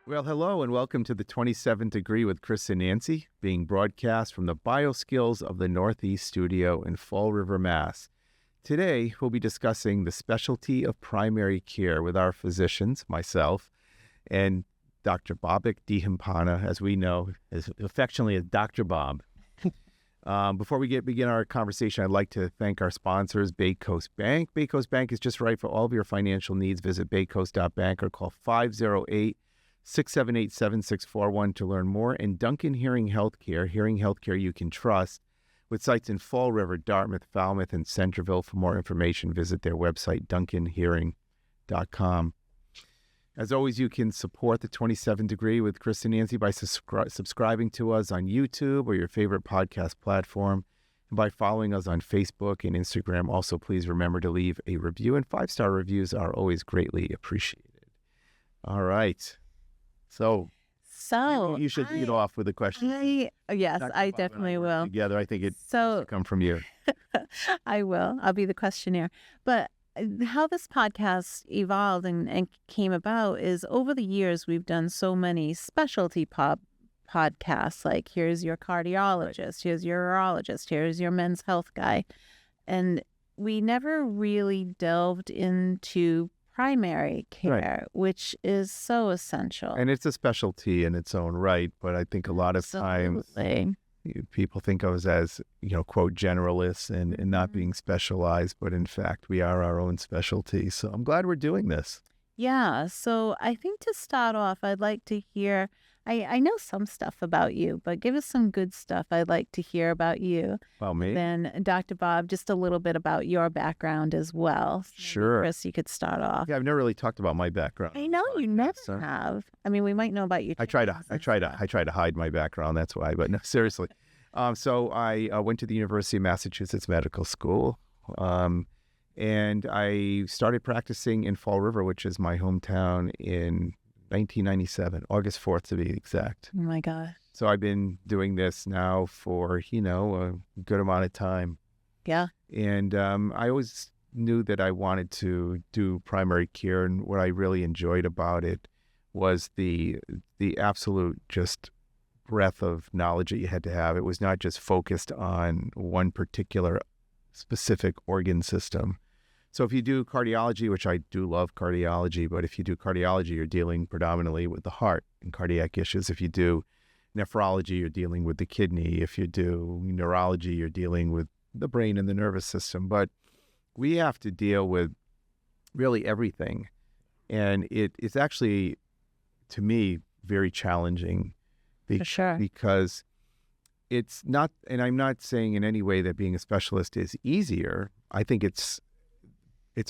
Well, hello and welcome to the 27th Degree with Chris and Nancy, being broadcast from the BioSkills of the Northeast Studio in Fall River, Mass. Today, we'll be discussing the specialty of primary care with our physicians, myself, and Dr. Babak Deyhimpanah, as we know, as affectionately as Dr. Bob. Before we begin our conversation, I'd like to thank our sponsors, Bay Coast Bank. Bay Coast Bank is just right for all of your financial needs. Visit baycoast.bank or call 508-678-7641 to learn more. And Duncan Hearing Healthcare you can trust, with sites in Fall River, Dartmouth, Falmouth, and Centerville. For more information, visit their website, duncanhearing.com. As always, you can support the 27 Degree with Chris and Nancy by subscribing to us on YouTube or your favorite podcast platform, and by following us on Facebook and Instagram. Also, please remember to leave a review, and 5-star reviews are always greatly appreciated. All right. So you should lead off with a question. Yes, I definitely will. Together, I think it should come from you. I will. I'll be the questionnaire. But how this podcast evolved and came about is over the years, we've done so many specialty podcasts, like here's your cardiologist, right, here's your urologist, here's your men's health guy. And we never really delved into primary care, right, which is so essential. And it's a specialty in its own right, but I think a lot of times people think of us as, quote, generalists and not being specialized, but in fact, we are our own specialty. So I'm glad we're doing this. Yeah. So I think to start off, I'd like to hear, I know some stuff about you, but give us some good stuff I'd like to hear about you. About me? Then Dr. Bob, just a little bit about your background as well. Sure. Chris, you could start off. Yeah, I've never really talked about my background. I know you never have. I mean, we might know about you. I try to hide my background. That's why. But no, seriously. So I went to the University of Massachusetts Medical School, and I started practicing in Fall River, which is my hometown, in 1997, August 4th to be exact. Oh my God. So I've been doing this now for, a good amount of time. Yeah. And I always knew that I wanted to do primary care, and what I really enjoyed about it was the absolute just breadth of knowledge that you had to have. It was not just focused on one particular specific organ system. So if you do cardiology, which I do love cardiology, but if you do cardiology, you're dealing predominantly with the heart and cardiac issues. If you do nephrology, you're dealing with the kidney. If you do neurology, you're dealing with the brain and the nervous system. But we have to deal with really everything. And it's actually, to me, very challenging. For sure. Because it's not, and I'm not saying in any way that being a specialist is easier. I think it's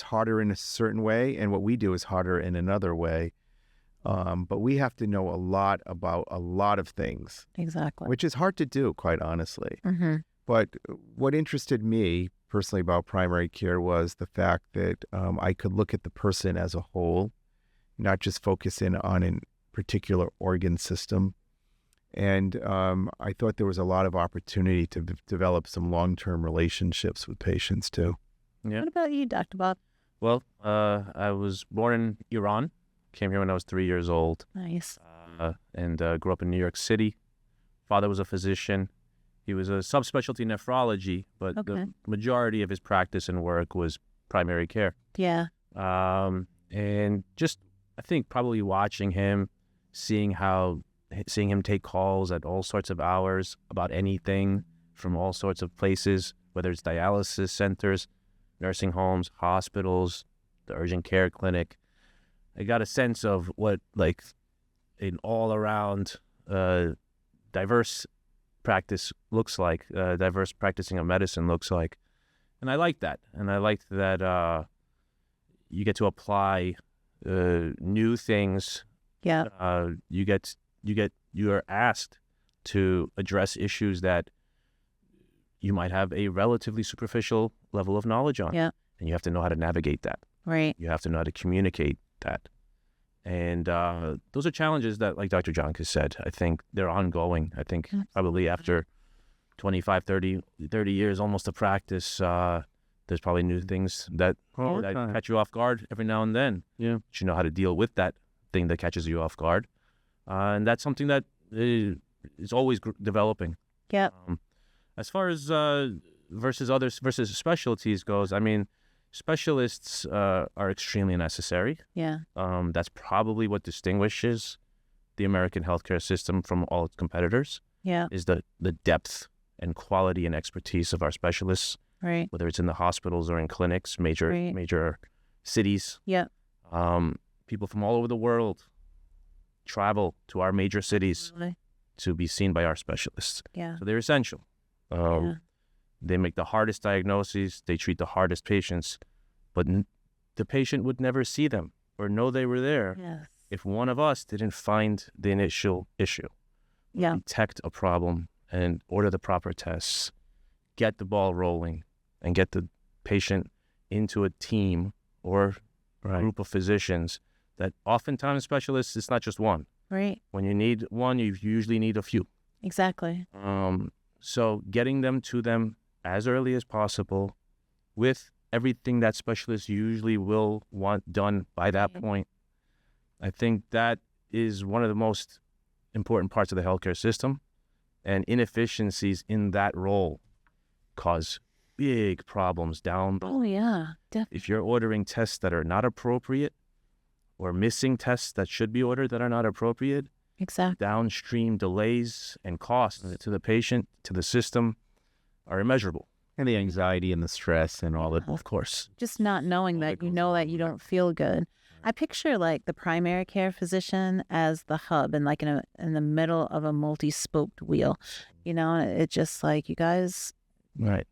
harder in a certain way, and what we do is harder in another way. But we have to know a lot about a lot of things. Exactly. Which is hard to do, quite honestly. Mm-hmm. But what interested me personally about primary care was the fact that I could look at the person as a whole, not just focus in on a particular organ system. And I thought there was a lot of opportunity to develop some long-term relationships with patients too. Yeah. What about you, Dr. Bob? Well, I was born in Iran, came here when I was 3 years old. Nice. And grew up in New York City. Father was a physician. He was a subspecialty nephrology, but the majority of his practice and work was primary care. Yeah. And just, I think probably watching him, seeing him take calls at all sorts of hours about anything from all sorts of places, whether it's dialysis centers, nursing homes, hospitals, the urgent care clinic. I got a sense of what like an all-around diverse practice looks like, diverse practicing of medicine looks like. And I like that. And I like that you get to apply new things. Yeah. You are asked to address issues that you might have a relatively superficial level of knowledge on. Yeah. And you have to know how to navigate that. Right. You have to know how to communicate that. And those are challenges that, like Dr. Joncas said, I think they're ongoing. I think probably after 25, 30 years almost of practice, there's probably new things that catch you off guard every now and then. Yeah. You know how to deal with that thing that catches you off guard. And that's something that is always developing. Yep. As far as versus specialties goes, I mean, specialists are extremely necessary. Yeah. That's probably what distinguishes the American healthcare system from all its competitors. Yeah. Is the depth and quality and expertise of our specialists, Right. whether it's in the hospitals or in clinics, major cities. Yeah. People from all over the world travel to our major cities Really. to be seen by our specialists. Yeah. So they're essential. Yeah. They make the hardest diagnoses. They treat the hardest patients, but the patient would never see them or know they were there Yes. if one of us didn't find the initial issue, Yeah. detect a problem, and order the proper tests, get the ball rolling, and get the patient into a team or group of physicians that oftentimes specialists, it's not just one. Right. When you need one, you usually need a few. Exactly. So getting them to them as early as possible with everything that specialists usually will want done by that point, I think that is one of the most important parts of the healthcare system. And inefficiencies in that role cause big problems down the line. Oh, yeah. Definitely. If you're ordering tests that are not appropriate or missing tests that should be ordered that are not appropriate, Exactly. downstream delays and costs to the patient, to the system, are immeasurable. And the anxiety and the stress and all that. Of course. Just not knowing that you know that you don't feel good. I picture like the primary care physician as the hub and like in the middle of a multi-spoked wheel. You know, it's just like you guys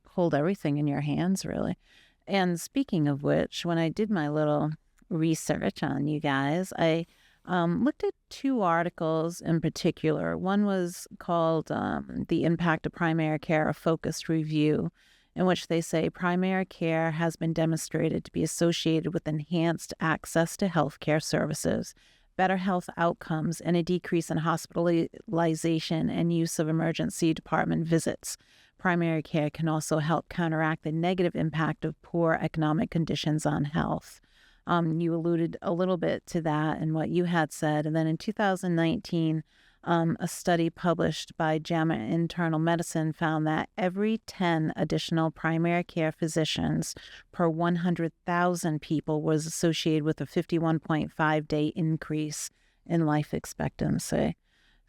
hold everything in your hands, really. And speaking of which, when I did my little research on you guys, I looked at two articles in particular. One was called The Impact of Primary Care, a Focused Review, in which they say primary care has been demonstrated to be associated with enhanced access to health care services, better health outcomes, and a decrease in hospitalization and use of emergency department visits. Primary care can also help counteract the negative impact of poor economic conditions on health. You alluded a little bit to that and what you had said. And then in 2019, a study published by JAMA Internal Medicine found that every 10 additional primary care physicians per 100,000 people was associated with a 51.5-day increase in life expectancy.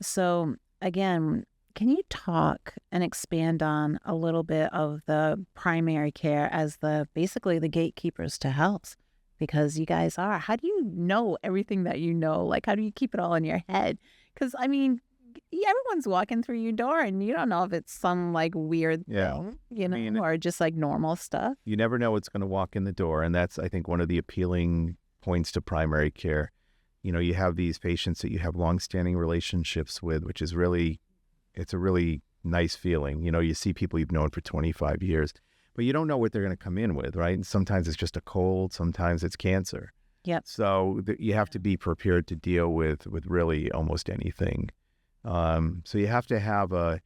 So again, can you talk and expand on a little bit of the primary care as basically the gatekeepers to health? Because you guys are. How do you know everything that you know? Like, how do you keep it all in your head? Because, I mean, everyone's walking through your door and you don't know if it's some like weird thing, you know, or just like normal stuff. You never know what's going to walk in the door. And that's, I think, one of the appealing points to primary care. You know, you have these patients that you have longstanding relationships with, which is really, it's a really nice feeling. You know, you see people you've known for 25 years, but you don't know what they're going to come in with, right? And sometimes it's just a cold, sometimes it's cancer. Yep. So you have to be prepared to deal with really almost anything. So you have to have a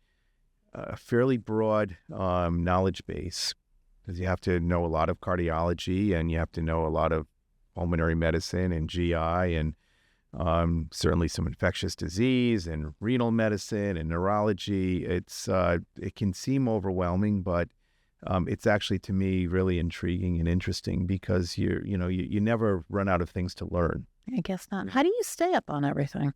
fairly broad knowledge base, because you have to know a lot of cardiology and you have to know a lot of pulmonary medicine and GI and certainly some infectious disease and renal medicine and neurology. It can seem overwhelming, but it's actually, to me, really intriguing and interesting because you never run out of things to learn. I guess not. How do you stay up on everything?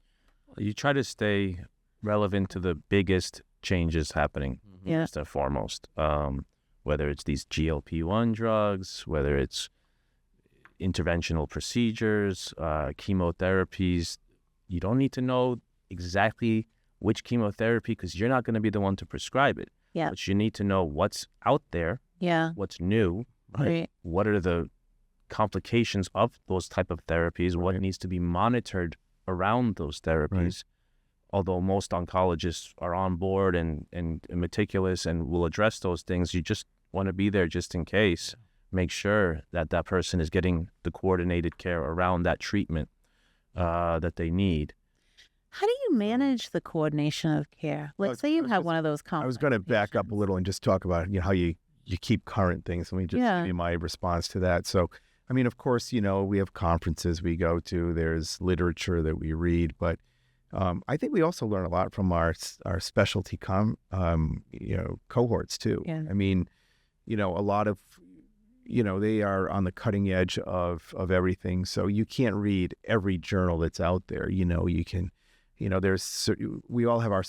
You try to stay relevant to the biggest changes happening, first and foremost. Whether it's these GLP-1 drugs, whether it's interventional procedures, chemotherapies. You don't need to know exactly which chemotherapy because you're not going to be the one to prescribe it. Yeah. But you need to know what's out there, what's new, right? What are the complications of those type of therapies, what needs to be monitored around those therapies. Right. Although most oncologists are on board and meticulous and will address those things, you just want to be there just in case. Make sure that that person is getting the coordinated care around that treatment that they need. How do you manage the coordination of care? Let's say you have one of those complex. I was going to back up a little and just talk about how you keep current things. Let me just give you my response to that. So, I mean, of course, we have conferences we go to. There's literature that we read, but I think we also learn a lot from our specialty cohorts too. Yeah. I mean, a lot of, they are on the cutting edge of everything. So you can't read every journal that's out there. You can, we all have our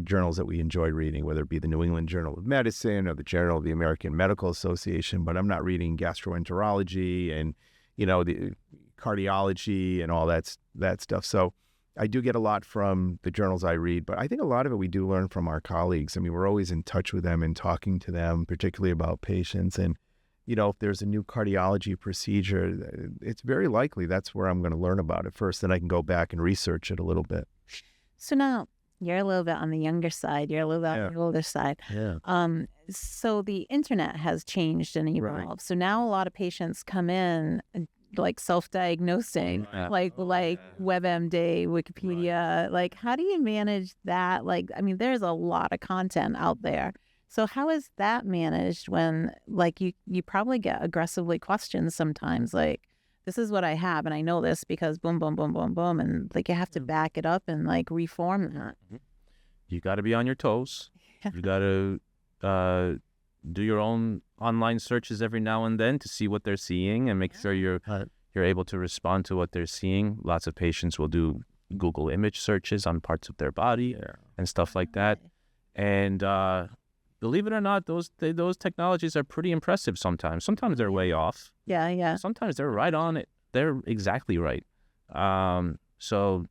journals that we enjoy reading, whether it be the New England Journal of Medicine or the Journal of the American Medical Association. But I'm not reading gastroenterology and, the cardiology and all that stuff. So I do get a lot from the journals I read, but I think a lot of it we do learn from our colleagues. I mean, we're always in touch with them and talking to them, particularly about patients. And, if there's a new cardiology procedure, it's very likely that's where I'm going to learn about it first. Then I can go back and research it a little bit. So now you're a little bit on the younger side. You're a little bit on the older side. Yeah. So the internet has changed and evolved. Right. So now a lot of patients come in like self-diagnosing, like WebMD, Wikipedia. Right. Like, how do you manage that? Like, I mean, there's a lot of content out there. So how is that managed when, like, you probably get aggressively questioned sometimes, like, this is what I have, and I know this because boom, boom, boom, boom, boom, and like you have to back it up and like reform that. You got to be on your toes. You got to do your own online searches every now and then to see what they're seeing and make sure you're able to respond to what they're seeing. Lots of patients will do Google image searches on parts of their body and stuff like that. And believe it or not, those technologies are pretty impressive sometimes. Sometimes they're way off. Yeah. Sometimes they're right on it. They're exactly right. So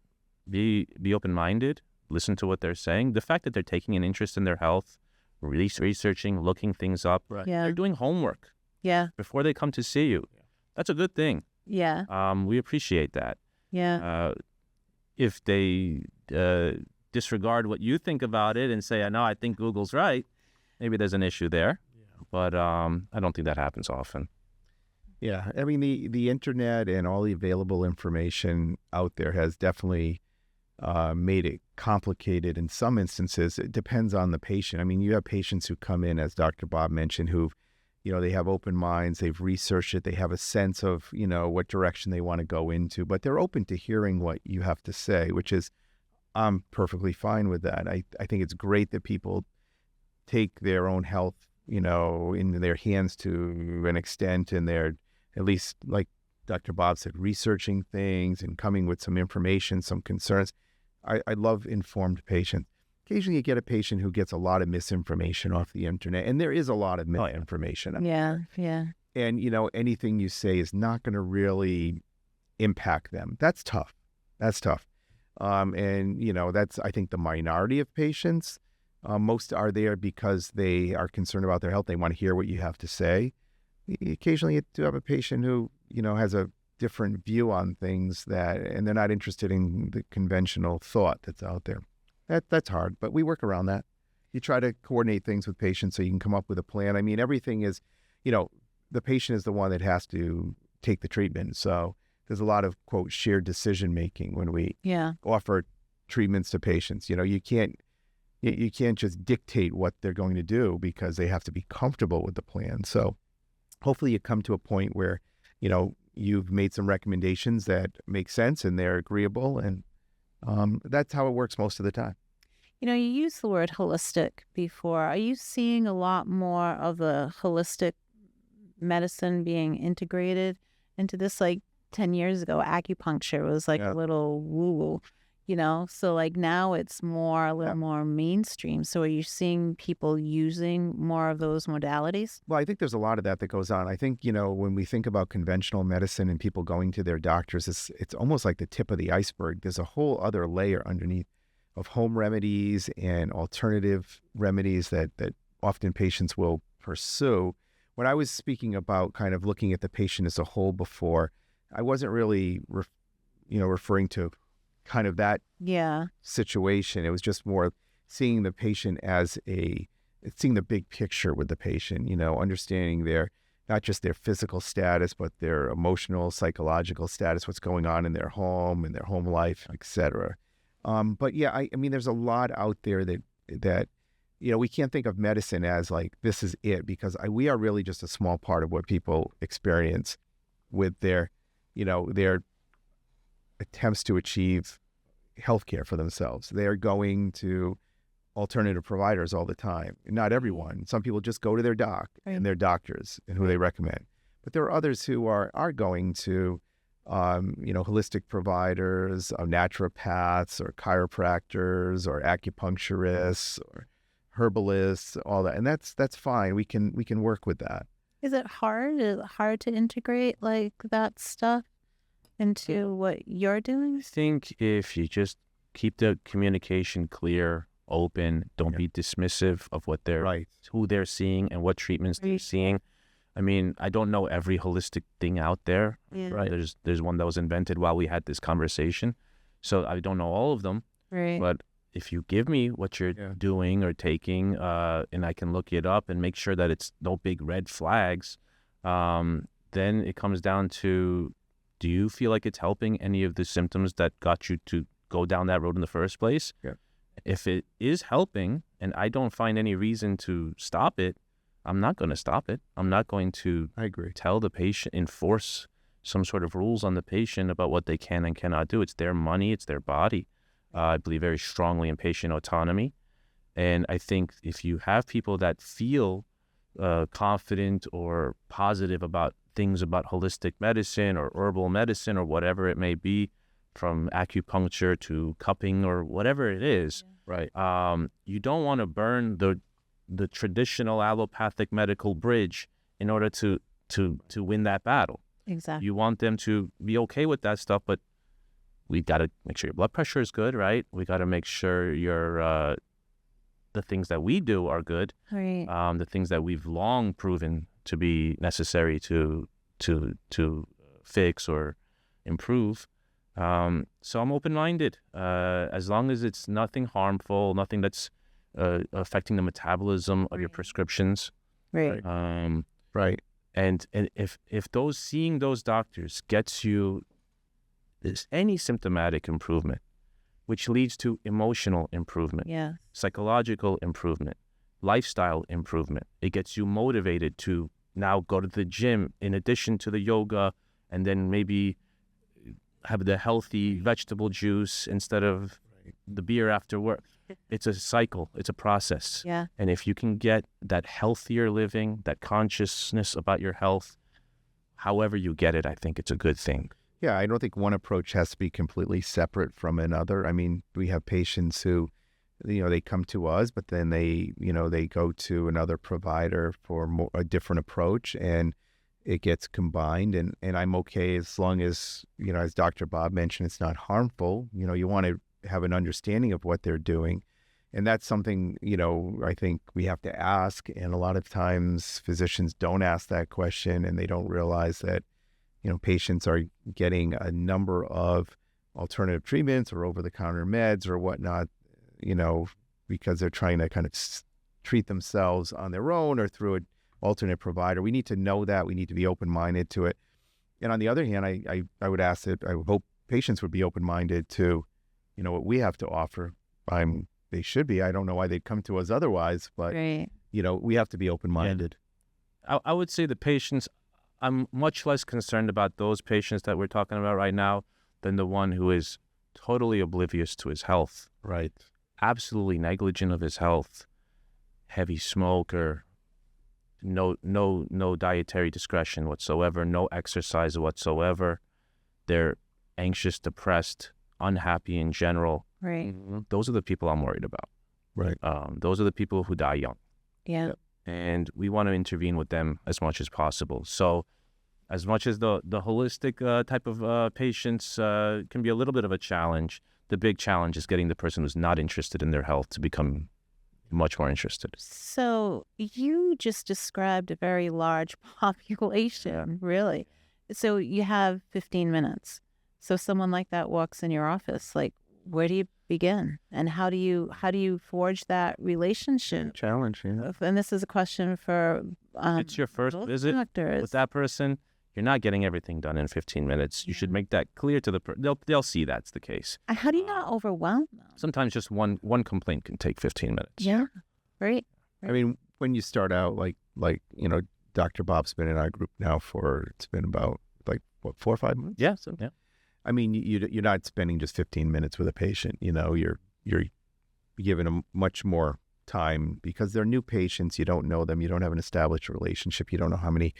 be open-minded. Listen to what they're saying. The fact that they're taking an interest in their health, researching, looking things up. Right. Yeah. They're doing homework. Yeah. Before they come to see you. That's a good thing. Yeah. We appreciate that. Yeah. If they disregard what you think about it and say, "No, I think Google's right," maybe there's an issue there. Yeah. But I don't think that happens often. Yeah. I mean, the internet and all the available information out there has definitely made it complicated in some instances. It depends on the patient. I mean, you have patients who come in, as Dr. Bob mentioned, who, they have open minds, they've researched it, they have a sense of, what direction they want to go into, but they're open to hearing what you have to say, which is, I'm perfectly fine with that. I think it's great that people take their own health, in their hands to an extent, and they're, at least like Dr. Bob said, researching things and coming with some information, some concerns. I love informed patients. Occasionally you get a patient who gets a lot of misinformation off the internet, and there is a lot of misinformation. Yeah. And, anything you say is not going to really impact them. That's tough. And, that's, I think, the minority of patients. Most are there because they are concerned about their health. They want to hear what you have to say. Occasionally you do have a patient who, has a different view on things and they're not interested in the conventional thought that's out there. That's hard, but we work around that. You try to coordinate things with patients so you can come up with a plan. I mean, everything is, the patient is the one that has to take the treatment. So there's a lot of, quote, shared decision-making when we offer treatments to patients. You can't just dictate what they're going to do because they have to be comfortable with the plan. So hopefully you come to a point where, you've made some recommendations that make sense and they're agreeable. And that's how it works most of the time. You used the word holistic before. Are you seeing a lot more of the holistic medicine being integrated into this? Like 10 years ago, acupuncture was like a little woo-woo, So like now it's a little more mainstream. So are you seeing people using more of those modalities? Well, I think there's a lot of that goes on. I think, when we think about conventional medicine and people going to their doctors, it's almost like the tip of the iceberg. There's a whole other layer underneath of home remedies and alternative remedies that often patients will pursue. When I was speaking about kind of looking at the patient as a whole before, I wasn't really, referring to kind of that situation. It was just more seeing the patient seeing the big picture with the patient, understanding not just their physical status, but their emotional, psychological status, what's going on in their home and their home life, et cetera. But yeah, I mean, there's a lot out there that we can't think of medicine as like, this is it, because we are really just a small part of what people experience with their attempts to achieve healthcare for themselves. They are going to alternative providers all the time. Not everyone. Some people just go to their doc and their doctors and who they recommend. But there are others who are going to, holistic providers, naturopaths or chiropractors or acupuncturists or herbalists, all that. And that's fine. We can work with that. Is it hard? Is it hard to integrate like that stuff into what you're doing? I think if you just keep the communication clear, open, don't be dismissive of what who they're seeing and what treatments they're seeing. I mean, I don't know every holistic thing out there. Yeah. Right? There's one that was invented while we had this conversation, so I don't know all of them. Right. But if you give me what you're doing or taking, and I can look it up and make sure that it's no big red flags, then it comes down to, do you feel like it's helping any of the symptoms that got you to go down that road in the first place? Yeah. If it is helping and I don't find any reason to stop it, I'm not going to stop it. I'm not going to tell the patient, enforce some sort of rules on the patient about what they can and cannot do. It's their money. It's their body. I believe very strongly in patient autonomy. And I think if you have people that feel confident or positive about things about holistic medicine or herbal medicine or whatever it may be, from acupuncture to cupping or whatever it is, right? You don't want to burn the traditional allopathic medical bridge in order to win that battle. Exactly. You want them to be okay with that stuff, but we got to make sure your blood pressure is good, right? We got to make sure your the things that we do are good. Right. The things that we've long proven to be necessary to fix or improve. So I'm open-minded, as long as it's nothing harmful, nothing that's affecting the metabolism of your prescriptions. Right. Right. And if seeing those doctors gets you any symptomatic improvement, which leads to emotional improvement, psychological improvement, lifestyle improvement, it gets you motivated to now go to the gym in addition to the yoga, and then maybe have the healthy vegetable juice instead of the beer after work. It's a cycle. It's a process. Yeah. And if you can get that healthier living, that consciousness about your health, however you get it, I think it's a good thing. Yeah, I don't think one approach has to be completely separate from another. I mean, we have patients who, they come to us, but then they go to another provider for a different approach, and it gets combined, and I'm okay as long as, as Dr. Bob mentioned, it's not harmful. You want to have an understanding of what they're doing. And that's something, I think we have to ask. And a lot of times physicians don't ask that question, and they don't realize that, patients are getting a number of alternative treatments or over-the-counter meds or whatnot, because they're trying to kind of treat themselves on their own or through an alternate provider. We need to know that. We need to be open-minded to it. And on the other hand, I would ask that I would hope patients would be open-minded to, what we have to offer. They should be. I don't know why they'd come to us otherwise, but, we have to be open-minded. Yeah. I would say the patients, I'm much less concerned about those patients that we're talking about right now than the one who is totally oblivious to his health. Right. Absolutely negligent of his health, heavy smoker, no dietary discretion whatsoever, no exercise whatsoever. They're anxious, depressed, unhappy in general. Right. Those are the people I'm worried about. Right. Those are the people who die young. Yeah. And we want to intervene with them as much as possible. So as much as the holistic type of patients can be a little bit of a challenge, the big challenge is getting the person who's not interested in their health to become much more interested. So you just described a very large population, really. So you have 15 minutes. So someone like that walks in your office, like, where do you begin? And how do you forge that relationship? Challenge, yeah. And this is a question for it's your first visit doctors. With that person. You're not getting everything done in 15 minutes. You should make that clear to the person. They'll see that's the case. How do you not overwhelm them? Sometimes just one complaint can take 15 minutes. Yeah, right. I mean, when you start out, like Dr. Bob's been in our group now it's been about 4 or 5 months? Yeah. I mean, you're not spending just 15 minutes with a patient. You're giving them much more time because they're new patients. You don't know them. You don't have an established relationship. You don't know how many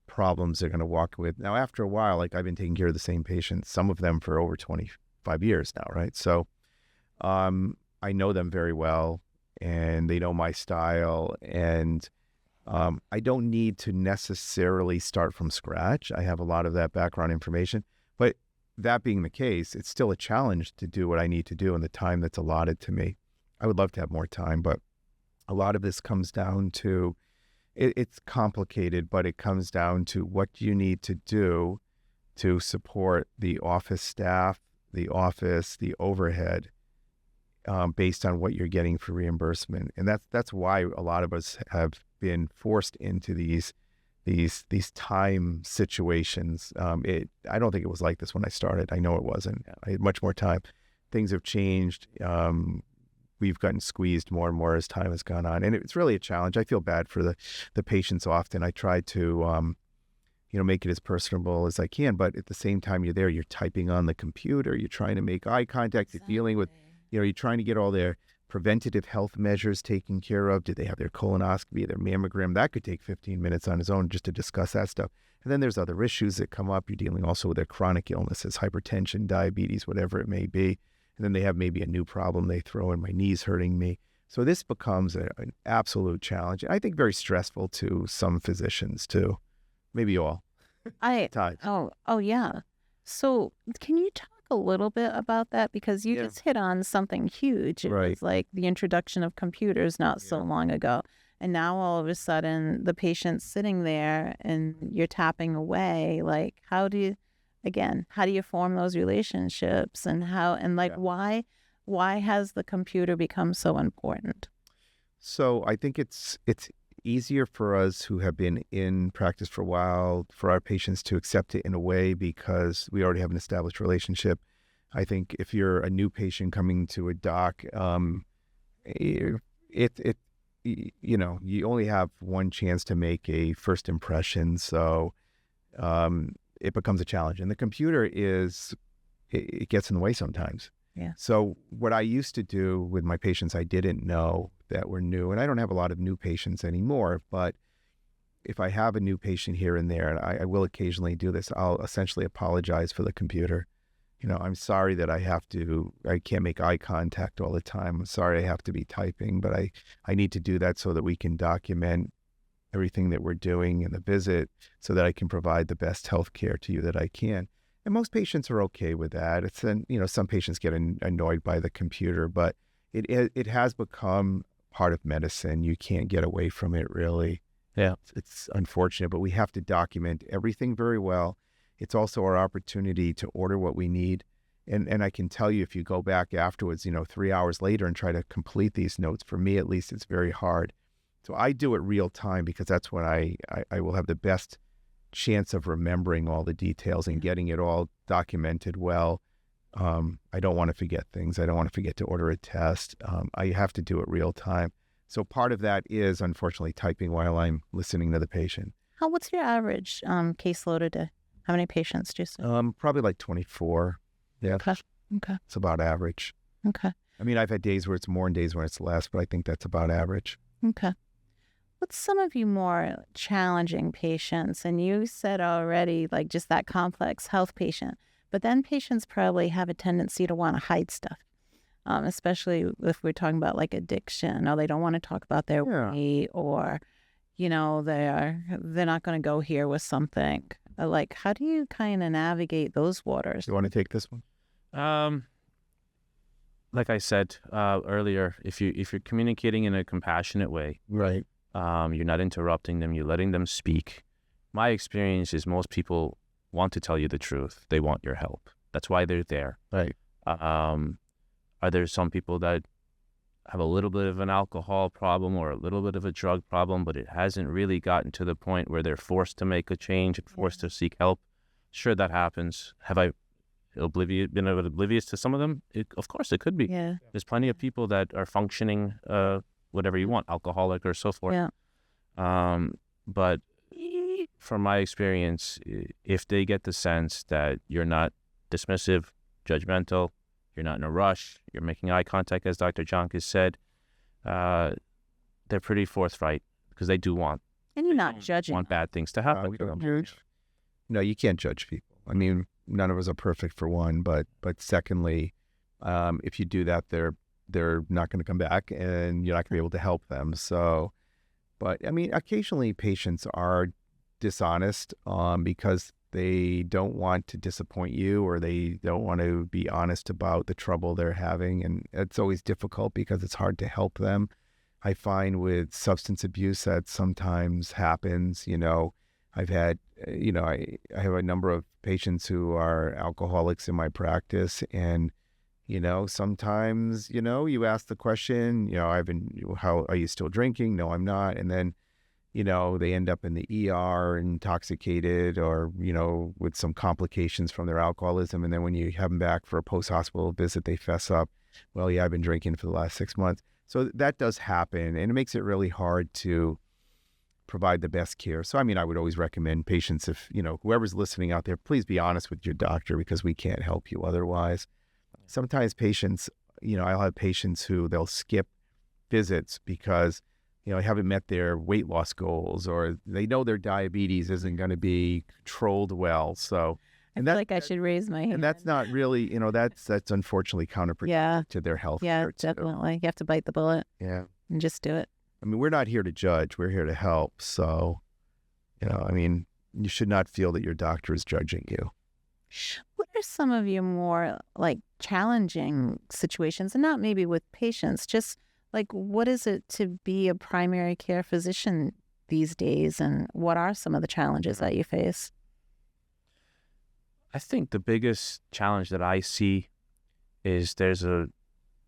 problems they're going to walk with. Now, after a while, like I've been taking care of the same patients, some of them for over 25 years now, right? So I know them very well, and they know my style, and I don't need to necessarily start from scratch. I have a lot of that background information, but that being the case, it's still a challenge to do what I need to do in the time that's allotted to me. I would love to have more time, but a lot of this comes down to, it's complicated, but it comes down to what you need to do to support the office staff, the office, the overhead, based on what you're getting for reimbursement. And that's why a lot of us have been forced into these time situations. I don't think it was like this when I started. I know it wasn't. I had much more time. Things have changed. We've gotten squeezed more and more as time has gone on, and it's really a challenge. I feel bad for the patients often. I try to make it as personable as I can, but at the same time you're there, you're typing on the computer, you're trying to make eye contact, you're dealing with, you're trying to get all their preventative health measures taken care of. Did they have their colonoscopy, their mammogram? That could take 15 minutes on its own just to discuss that stuff. And then there's other issues that come up. You're dealing also with their chronic illnesses, hypertension, diabetes, whatever it may be. And then they have maybe a new problem they throw in, my knee's hurting me. So this becomes an absolute challenge. I think very stressful to some physicians too, maybe all. Times. Oh yeah. So can you talk a little bit about that? Because you just hit on something huge. It was like the introduction of computers not so long ago. And now all of a sudden the patient's sitting there and you're tapping away. Like, how do you form those relationships, and why has the computer become so important? So I think it's easier for us who have been in practice for a while, for our patients to accept it in a way because we already have an established relationship. I think if you're a new patient coming to a doc, you only have one chance to make a first impression. So it becomes a challenge. And the computer it gets in the way sometimes. Yeah. So what I used to do with my patients, I didn't know that were new, and I don't have a lot of new patients anymore, but if I have a new patient here and there, and I will occasionally do this, I'll essentially apologize for the computer. I'm sorry that I can't make eye contact all the time. I'm sorry I have to be typing, but I need to do that so that we can document everything that we're doing in the visit so that I can provide the best health care to you that I can. And most patients are okay with that. Some patients get annoyed by the computer, but it has become part of medicine. You can't get away from it, really. Yeah. It's unfortunate, but we have to document everything very well. It's also our opportunity to order what we need. And I can tell you, if you go back afterwards, 3 hours later and try to complete these notes, for me at least, it's very hard. So I do it real time because that's when I will have the best chance of remembering all the details and getting it all documented well. I don't want to forget things. I don't want to forget to order a test. I have to do it real time. So part of that is, unfortunately, typing while I'm listening to the patient. What's your average caseload a day? How many patients do you see? Probably like 24. Yeah. Okay. It's about average. Okay. I mean, I've had days where it's more and days where it's less, but I think that's about average. Okay. What's some of your more challenging patients? And you said already, like just that complex health patient, but then patients probably have a tendency to want to hide stuff, especially if we're talking about like addiction, or they don't want to talk about their weight, or, they're not going to go here with something. Like, how do you kind of navigate those waters? You want to take this one? Like I said earlier, if you're communicating in a compassionate way, right. You're not interrupting them, you're letting them speak. My experience is most people want to tell you the truth. They want your help. That's why they're there. Right. Are there some people that have a little bit of an alcohol problem or a little bit of a drug problem, but it hasn't really gotten to the point where they're forced to make a change and forced to seek help? Sure, that happens. Have I been oblivious to some of them? Of course, it could be. Yeah. There's plenty of people that are functioning whatever you want, alcoholic or so forth. Yeah. But from my experience, if they get the sense that you're not dismissive, judgmental. You're not in a rush. You're making eye contact, as Dr. Joncas said. They're pretty forthright because they do want And you're not judging. want bad things to happen. We don't judge. No, you can't judge people. I mean, none of us are perfect, for one, but secondly, if you do that, they're not going to come back, and you're not going to be able to help them. So, but I mean, occasionally patients are dishonest because they don't want to disappoint you, or they don't want to be honest about the trouble they're having, and it's always difficult because it's hard to help them. I find with substance abuse that sometimes happens. I've had, I have a number of patients who are alcoholics in my practice, and sometimes, you ask the question, how are you still drinking? No, I'm not. And then, they end up in the ER intoxicated, or, with some complications from their alcoholism. And then when you have them back for a post-hospital visit, they fess up, well, yeah, I've been drinking for the last 6 months. So that does happen, and it makes it really hard to provide the best care. So, I mean, I would always recommend patients, if, whoever's listening out there, please be honest with your doctor, because we can't help you otherwise. Sometimes patients, I'll have patients who they'll skip visits because, haven't met their weight loss goals, or they know their diabetes isn't going to be controlled well. So, I feel like I should raise my hand. And that's not really, that's unfortunately counterproductive to their health care too. Definitely. You have to bite the bullet. Yeah. And just do it. I mean, we're not here to judge. We're here to help. So, you should not feel that your doctor is judging you. What are some of your more challenging situations, and not maybe with patients, just what is it to be a primary care physician these days, and what are some of the challenges that you face? I think the biggest challenge that I see is there's a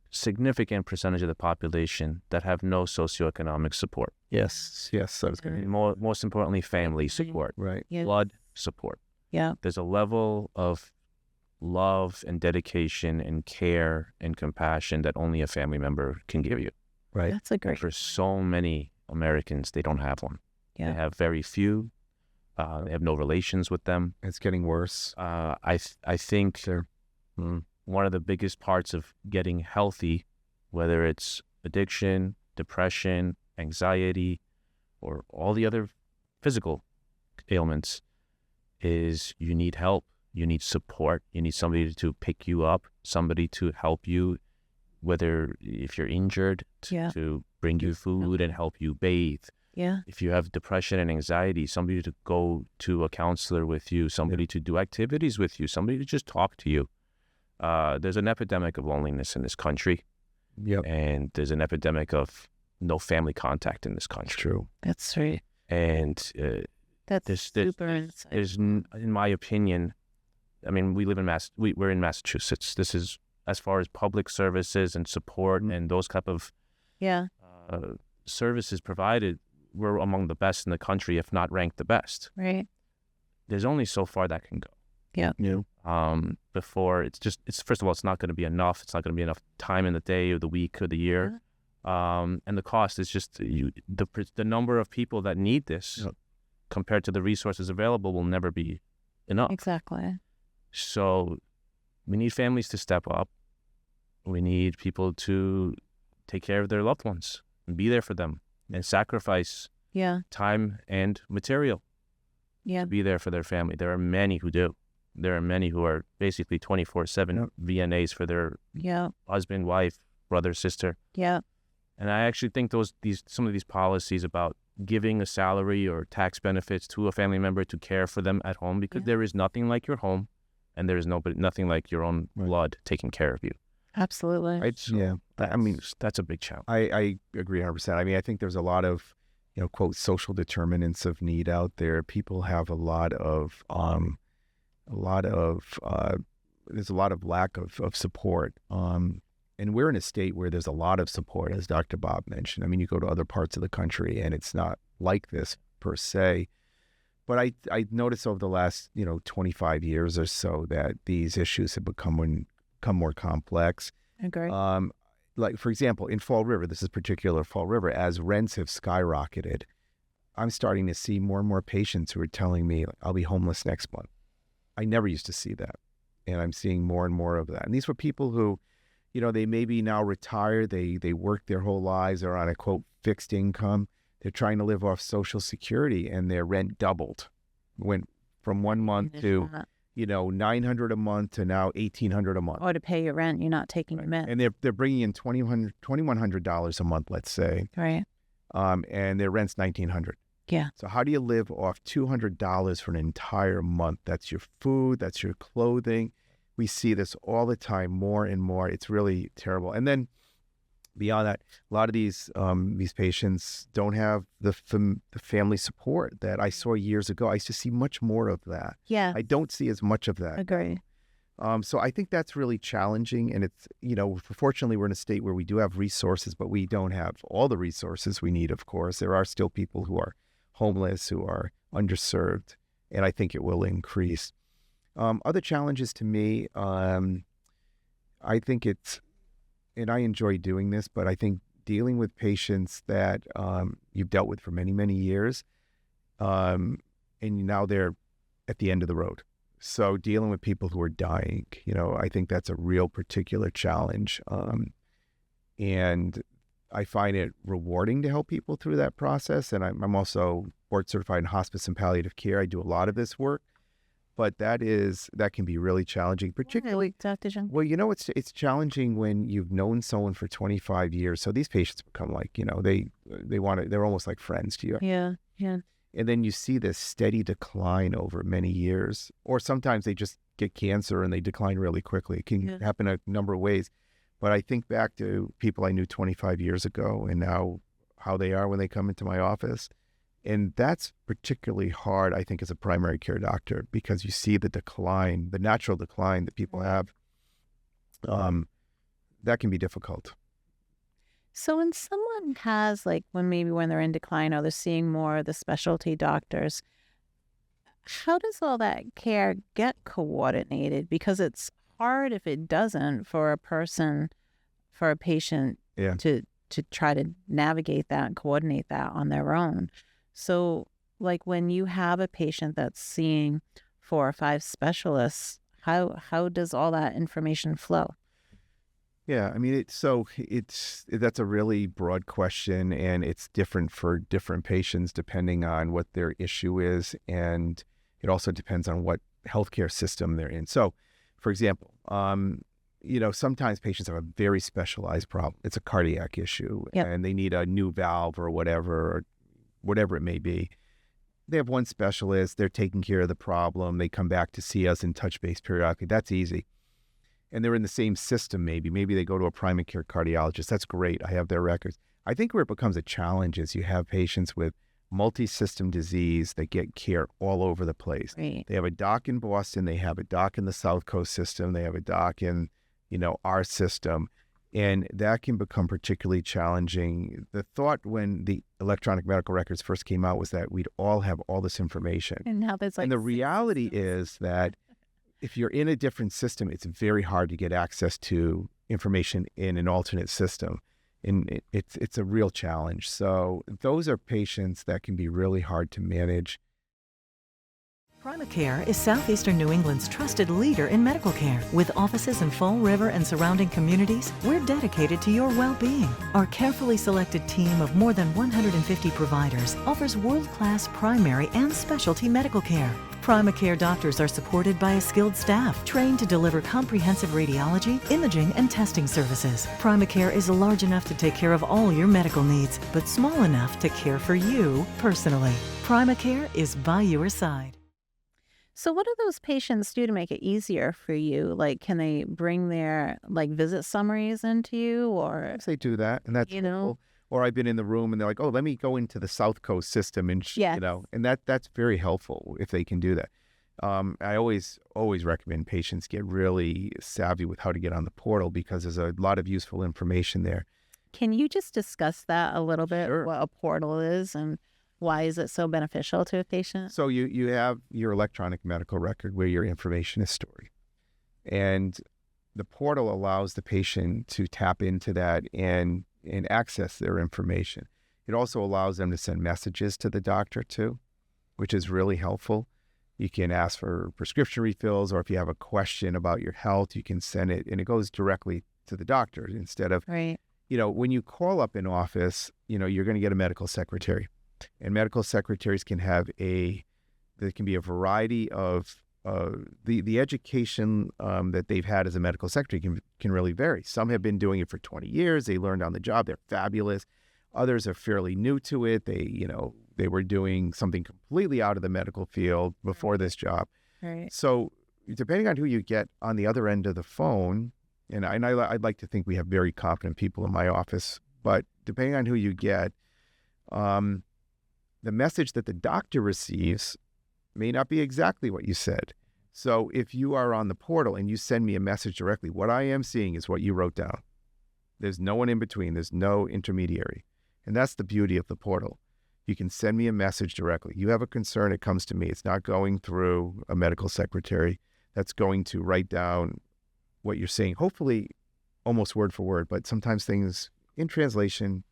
significant percentage of the population that have no socioeconomic support. Yes, I was going to. Most importantly, family support, right? Yes. Blood support. Yeah. There's a level of love and dedication and care and compassion that only a family member can give you. Right. That's a great. For so many Americans, they don't have one. Yeah. They have very few. They have no relations with them. It's getting worse. I think one of the biggest parts of getting healthy, whether it's addiction, depression, anxiety, or all the other physical ailments, is you need help. You need support. You need somebody to pick you up, somebody to help you, whether if you're injured, to bring you food and help you bathe. Yeah. If you have depression and anxiety, somebody to go to a counselor with you, somebody to do activities with you, somebody to just talk to you. There's an epidemic of loneliness in this country. Yep. And there's an epidemic of no family contact in this country. That's true. That's right. And That's super insightful. there's, in my opinion, I mean, we're in Massachusetts. This is, as far as public services and support and those type of services provided, we're among the best in the country, if not ranked the best. Right. There's only so far that can go. Yeah. Before it's first of all, it's not going to be enough. It's not going to be enough time in the day or the week or the year. And the cost is just the number of people that need this compared to the resources available will never be enough. Exactly. So we need families to step up. We need people to take care of their loved ones and be there for them and sacrifice time and material to be there for their family. There are many who do. There are many who are basically 24/7 VNAs for their husband, wife, brother, sister. Yeah. And I actually think some of these policies about giving a salary or tax benefits to a family member to care for them at home, because there is nothing like your home, and there is nothing like your own blood taking care of you. Absolutely. Right. So I mean, that's a big challenge. I agree 100%. I mean, I think there's a lot of, quote, social determinants of need out there. People have there's a lot of lack of support. And we're in a state where there's a lot of support, as Dr. Bob mentioned. I mean, you go to other parts of the country and it's not like this per se. But I noticed over the last, 25 years or so that these issues have become more complex. Agree. Like, for example, in Fall River, this is particular Fall River, as rents have skyrocketed, I'm starting to see more and more patients who are telling me, I'll be homeless next month. I never used to see that. and I'm seeing more and more of that. And these were people who, they may be now retired. They worked their whole lives. They're on a, quote, fixed income. They're trying to live off Social Security, and their rent doubled. Went from 1 month to, $900 a month to now $1,800 a month. Or to pay your rent, you're not taking your meds. And they're bringing in $2,100 a month, let's say. Right. And their rent's $1,900. Yeah. So how do you live off $200 for an entire month? That's your food, that's your clothing. We see this all the time, more and more. It's really terrible. And then beyond that, a lot of these patients don't have the family support that I saw years ago. I used to see much more of that. Yeah. I don't see as much of that. Agree. So I think that's really challenging. And it's, fortunately, we're in a state where we do have resources, but we don't have all the resources we need, of course. There are still people who are homeless, who are underserved, and I think it will increase. Other challenges to me, I think it's, and I enjoy doing this, but I think dealing with patients that you've dealt with for many, many years, and now they're at the end of the road. So dealing with people who are dying, I think that's a real particular challenge. And I find it rewarding to help people through that process. And I'm also board certified in hospice and palliative care. I do a lot of this work, but that can be really challenging, particularly. Dr. Joncas? Well, it's challenging when you've known someone for 25 years. So these patients become like, they're almost like friends to you. Yeah. Yeah. And then you see this steady decline over many years, or sometimes they just get cancer and they decline really quickly. It can happen a number of ways. But I think back to people I knew 25 years ago and now how they are when they come into my office. And that's particularly hard, I think, as a primary care doctor, because you see the decline, the natural decline that people have. That can be difficult. So when someone has, when they're in decline or they're seeing more of the specialty doctors, how does all that care get coordinated? Because it's hard if it doesn't for a patient to try to navigate that and coordinate that on their own. So when you have a patient that's seeing 4 or 5 specialists, how does all that information flow? Yeah, I mean, that's a really broad question, and it's different for different patients depending on what their issue is, and it also depends on what healthcare system they're in. So, for example, sometimes patients have a very specialized problem. It's a cardiac issue, and they need a new valve or whatever it may be. They have one specialist. They're taking care of the problem. They come back to see us and touch base periodically. That's easy. And they're in the same system maybe. Maybe they go to a primary care cardiologist. That's great. I have their records. I think where it becomes a challenge is you have patients with multi-system disease that get care all over the place. Right. They have a doc in Boston. They have a doc in the South Coast system. They have a doc in, our system. And that can become particularly challenging. The thought when the electronic medical records first came out was that we'd all have all this information. And now there's and the reality is that if you're in a different system, it's very hard to get access to information in an alternate system. And it's a real challenge. So those are patients that can be really hard to manage. Primacare is Southeastern New England's trusted leader in medical care. With offices in Fall River and surrounding communities, we're dedicated to your well-being. Our carefully selected team of more than 150 providers offers world-class primary and specialty medical care. Primacare doctors are supported by a skilled staff trained to deliver comprehensive radiology, imaging, and testing services. Primacare is large enough to take care of all your medical needs, but small enough to care for you personally. Primacare is by your side. So what do those patients do to make it easier for you? Can they bring their visit summaries into you, or Yes, they do that, and that's helpful. Or I've been in the room and they're like, "Oh, let me go into the South Coast system," and and that's very helpful if they can do that. I always recommend patients get really savvy with how to get on the portal because there's a lot of useful information there. Can you just discuss that a little bit? Sure. What a portal is and why is it so beneficial to a patient? So you have your electronic medical record where your information is stored. And the portal allows the patient to tap into that and access their information. It also allows them to send messages to the doctor too, which is really helpful. You can ask for prescription refills, or if you have a question about your health, you can send it, and it goes directly to the doctor instead of, Right. when you call up an office, you're going to get a medical secretary, and medical secretaries can have there can be a variety of the education that they've had as a medical secretary can really vary. Some have been doing it for 20 years. They learned on the job. They're fabulous. Others are fairly new to it. They were doing something completely out of the medical field before this job. Right. So depending on who you get on the other end of the phone, and I'd like to think we have very competent people in my office, but depending on who you get, the message that the doctor receives may not be exactly what you said. So if you are on the portal and you send me a message directly, what I am seeing is what you wrote down. There's no one in between. There's no intermediary. And that's the beauty of the portal. You can send me a message directly. You have a concern, it comes to me. It's not going through a medical secretary that's going to write down what you're saying, hopefully almost word for word, but sometimes things in translation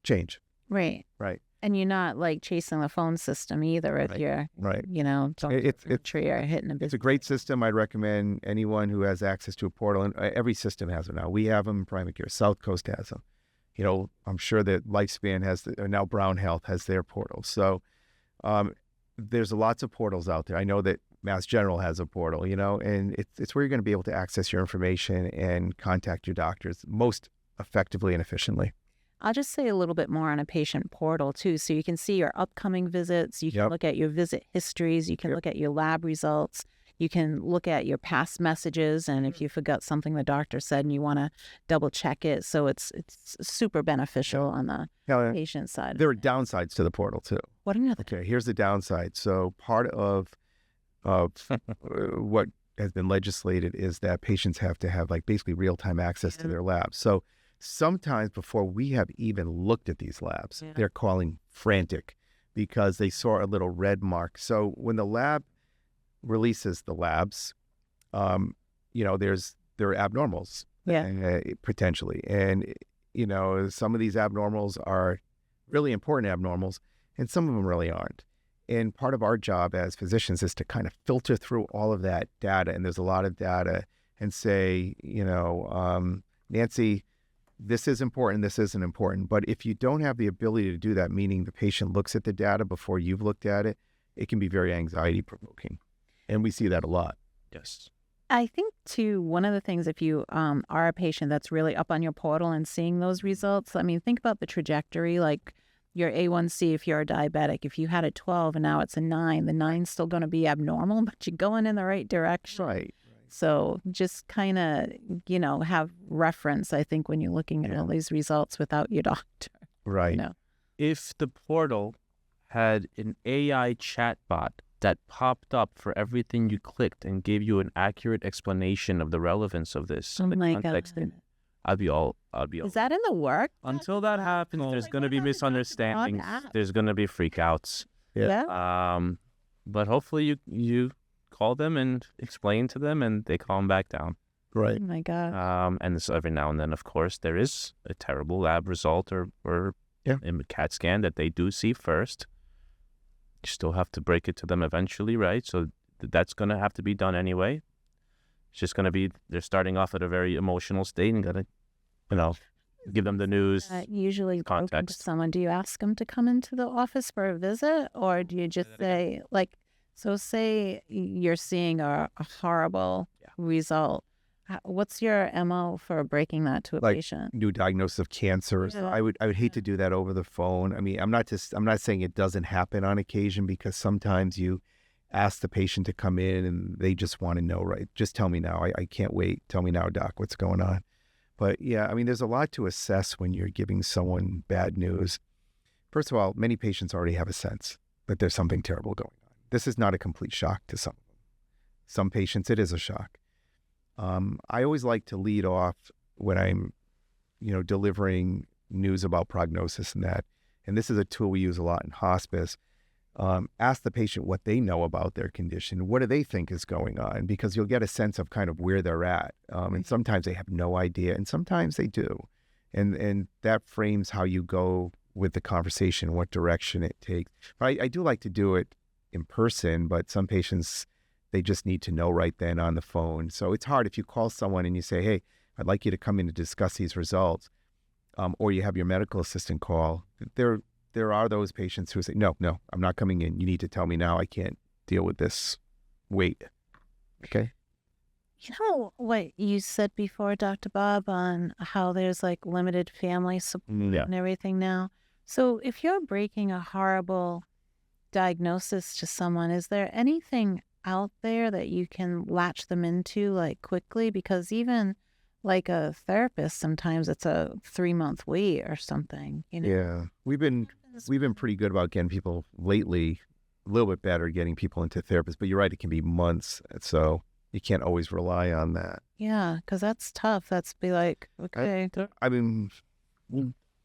change. Right. Right. And you're not like chasing the phone system either if you're, Right. it's sure you're hitting a bit. It's a great system. I'd recommend anyone who has access to a portal, and every system has them now. We have them, Primary Care South Coast has them. I'm sure that Lifespan has, now Brown Health has their portal. So there's lots of portals out there. I know that Mass General has a portal, and it's where you're going to be able to access your information and contact your doctors most effectively and efficiently. I'll just say a little bit more on a patient portal too. So you can see your upcoming visits. You can look at your visit histories. You can look at your lab results. You can look at your past messages. And if you forgot something the doctor said and you want to double check it. So it's super beneficial on the patient side. There are downsides to the portal too. What another? Okay, here's the downside. So part of what has been legislated is that patients have to have basically real-time access to their labs. So sometimes before we have even looked at these labs, they're calling frantic because they saw a little red mark. So when the lab releases the labs, there are abnormals potentially. And, some of these abnormals are really important abnormals and some of them really aren't. And part of our job as physicians is to kind of filter through all of that data. And there's a lot of data and say, Nancy, this is important, this isn't important. But if you don't have the ability to do that, meaning the patient looks at the data before you've looked at it, it can be very anxiety provoking. And we see that a lot. Yes. I think too, one of the things, if you are a patient that's really up on your portal and seeing those results, think about the trajectory, like your A1C, if you're a diabetic, if you had a 12 and now it's a 9, the 9's still going to be abnormal, but you're going in the right direction. Right. So just kind of, have reference, I think, when you're looking at all these results without your doctor. Right. If the portal had an AI chatbot that popped up for everything you clicked and gave you an accurate explanation of the relevance of this, Oh the my context, God. I'd be all. Is that in the work? Until that happens, there's going to be misunderstandings. There's going to be freakouts. Yeah. But hopefully you call them and explain to them, and they calm back down. Right. Oh my God. And so every now and then, of course, there is a terrible lab result or a CAT scan that they do see first. You still have to break it to them eventually, right? So that's going to have to be done anyway. It's just going to be, they're starting off at a very emotional state and got to, give them the news. Usually broken to context. someone. Do you ask them to come into the office for a visit, or do you just say, say you're seeing a horrible result? What's your MO for breaking that to a patient? New diagnosis of cancer. Yeah. I would hate to do that over the phone. I mean, I'm not saying it doesn't happen on occasion, because sometimes you ask the patient to come in and they just want to know, right? Just tell me now. I can't wait. Tell me now, doc, what's going on? But yeah, I mean, there's a lot to assess when you're giving someone bad news. First of all, many patients already have a sense that there's something terrible going on. This is not a complete shock to some of them. Some patients, it is a shock. I always like to lead off when I'm, delivering news about prognosis and that. And this is a tool we use a lot in hospice. Ask the patient what they know about their condition. What do they think is going on? Because you'll get a sense of kind of where they're at. And sometimes they have no idea, and sometimes they do. And that frames how you go with the conversation, what direction it takes. But I do like to do it in person, but some patients, they just need to know right then on the phone. So it's hard if you call someone and you say, hey, I'd like you to come in to discuss these results, or you have your medical assistant call. There are those patients who say, no, I'm not coming in. You need to tell me now. I can't deal with this. Wait. Okay. You know what you said before, Dr. Bob, on how there's like limited family support Yeah. and everything now. So if you're breaking a horrible diagnosis to someone, is there anything out there that you can latch them into like quickly? Because even like a therapist, sometimes it's a 3-month wait or something, you know? Yeah. We've been pretty good about getting people lately, a little bit better getting people into therapists, but you're right, it can be months. So you can't always rely on that. Yeah, because that's tough. That's be like, okay. I mean,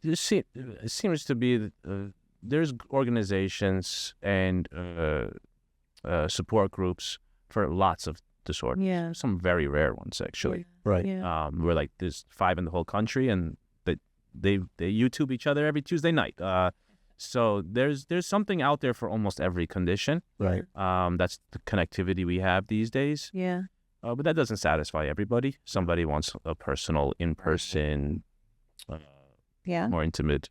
It seems to be that, there's organizations and support groups for lots of disorders. Yeah. Some very rare ones, actually. right. Yeah. We're like, there's 5 in the whole country, and they YouTube each other every Tuesday night. So there's something out there for almost every condition. Right. That's the connectivity we have these days. Yeah. But that doesn't satisfy everybody. Somebody wants a personal, in-person, Yeah. more intimate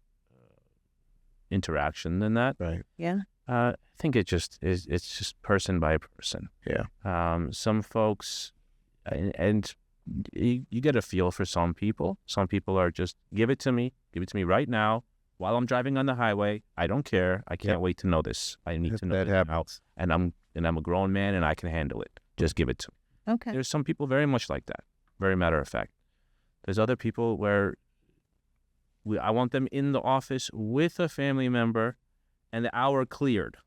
interaction than that. Right. Yeah. I think it's just person by person. Yeah. Some folks, and you get a feel for some people. Some people are just, give it to me right now while I'm driving on the highway. I don't care. I can't wait to know this. I need to know That this now. happens. And I'm a grown man and I can handle it. Just give it to me. Okay. There's some people very much like that, very matter of fact. There's other people where I want them in the office with a family member and the hour cleared,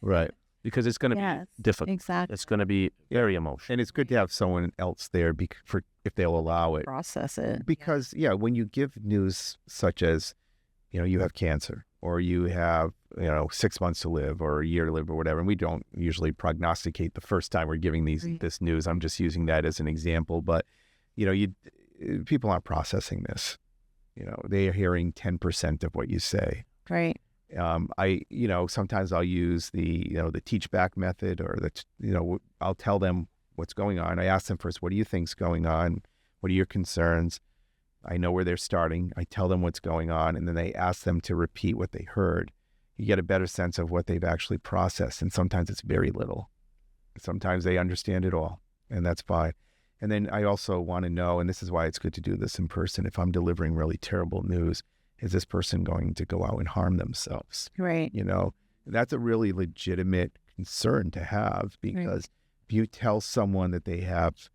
Right. because it's going to Yes, be difficult. exactly. It's going to be very emotional. And it's good to have someone else there for if they'll allow it. Process it. Because, when you give news such as, you have cancer, or you have, 6 months to live or a year to live or whatever, and we don't usually prognosticate the first time we're giving this news. I'm just using that as an example. But, people aren't processing this. They are hearing 10% of what you say. Right. Sometimes I'll use the teach back method, or I'll tell them what's going on. I ask them first, what do you think's going on? What are your concerns? I know where they're starting. I tell them what's going on, and then they ask them to repeat what they heard. You get a better sense of what they've actually processed, and sometimes it's very little. Sometimes they understand it all, and that's fine. And then I also want to know, and this is why it's good to do this in person, if I'm delivering really terrible news, is this person going to go out and harm themselves? Right. That's a really legitimate concern to have, because if you tell someone that they have,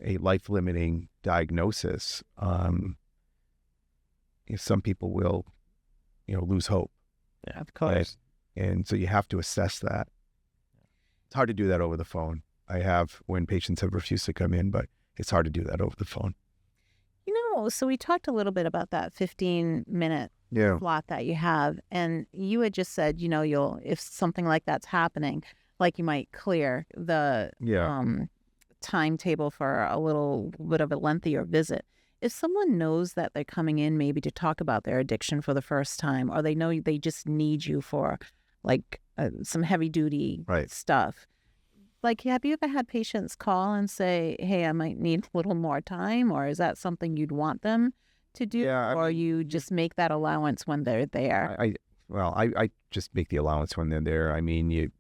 a life-limiting diagnosis, some people will, lose hope. Yeah, Of course. And so you have to assess that. It's hard to do that over the phone. I have, when patients have refused to come in, but it's hard to do that over the phone. So we talked a little bit about that 15-minute Yeah. slot that you have, and you had just said, you'll, if something like that's happening, like you might clear the timetable for a little bit of a lengthier visit. If someone knows that they're coming in maybe to talk about their addiction for the first time, or they know they just need you for like some heavy duty stuff, like, have you ever had patients call and say, hey, I might need a little more time? Or is that something you'd want them to do? Yeah, or you just make that allowance when they're there? I just make the allowance when they're there. I mean,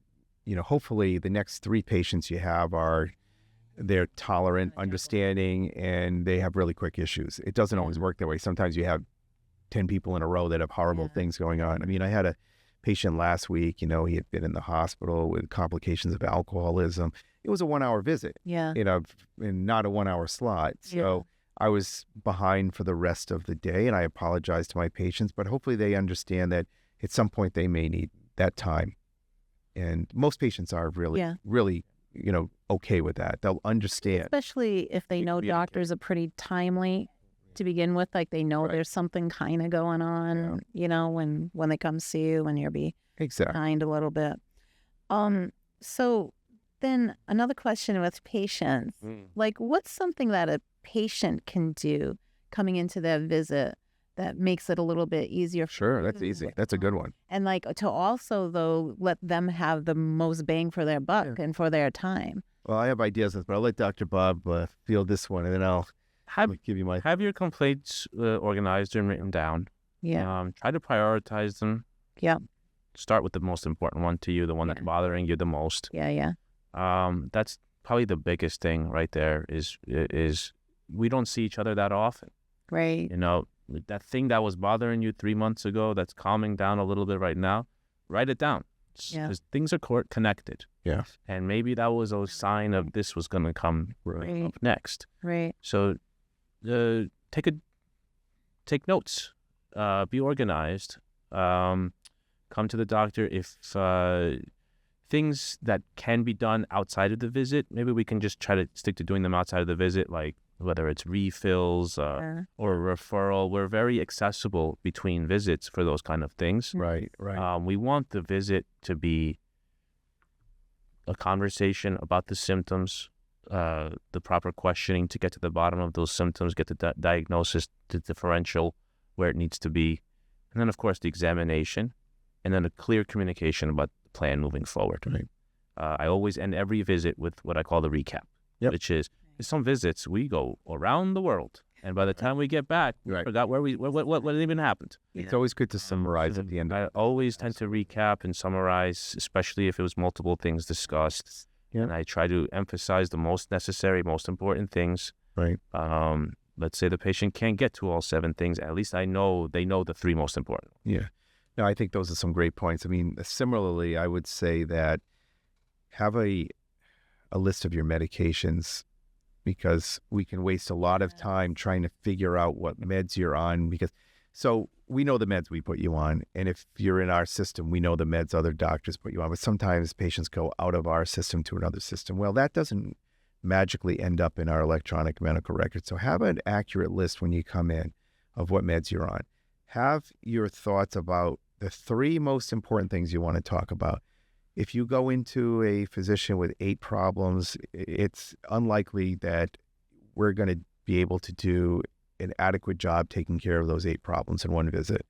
hopefully the next 3 patients you have they're tolerant, understanding, and they have really quick issues. It doesn't always work that way. Sometimes you have 10 people in a row that have horrible things going on. I mean, I had a patient last week, he had been in the hospital with complications of alcoholism. It was a 1-hour visit, and not a 1-hour slot. So I was behind for the rest of the day, and I apologize to my patients, but hopefully they understand that at some point they may need that time. And most patients are really, okay with that. They'll understand. Especially if they know doctors are pretty timely to begin with, like they know there's something kind of going on, when they come see you, and you're behind a little bit. So then another question with patients, like what's something that a patient can do coming into their visit that makes it a little bit easier. Sure, that's easy. That's a good one. And like to also though let them have the most bang for their buck and for their time. Well, I have ideas, but I'll let Dr. Bob field this one, and then I'll give you my... Have your complaints organized and written down. Yeah. Try to prioritize them. Yeah. Start with the most important one to you, the one that's bothering you the most. Yeah. That's probably the biggest thing right there is we don't see each other that often. Right. You know, that thing that was bothering you 3 months ago that's calming down a little bit right now, write it down. Because things are Yeah. connected. And maybe that was a sign of this was going to come up next. Right. So take notes. Be organized. Come to the doctor if things that can be done outside of the visit, maybe we can just try to stick to doing them outside of the visit, like whether it's refills or a referral. We're very accessible between visits for those kind of things. Right. We want the visit to be a conversation about the symptoms, the proper questioning to get to the bottom of those symptoms, get the diagnosis, the differential where it needs to be, and then, of course, the examination, and then a clear communication about the plan moving forward. Right. I always end every visit with what I call the recap, which is some visits we go around the world, and by the time we get back, we forgot what even happened. It's always good to summarize at the end. I always tend to recap and summarize, especially if it was multiple things discussed. Yeah. And I try to emphasize the most necessary, most important things. Right. Let's say the patient can't get to all 7 things. At least they know the 3 most important. Yeah. No, I think those are some great points. I mean, similarly, I would say that have a list of your medications, because we can waste a lot of time trying to figure out what meds you're on. So we know the meds we put you on, and if you're in our system, we know the meds other doctors put you on. But sometimes patients go out of our system to another system. Well, that doesn't magically end up in our electronic medical record. So have an accurate list when you come in of what meds you're on. Have your thoughts about the 3 most important things you want to talk about. If you go into a physician with 8 problems, it's unlikely that we're going to be able to do an adequate job taking care of those 8 problems in one visit.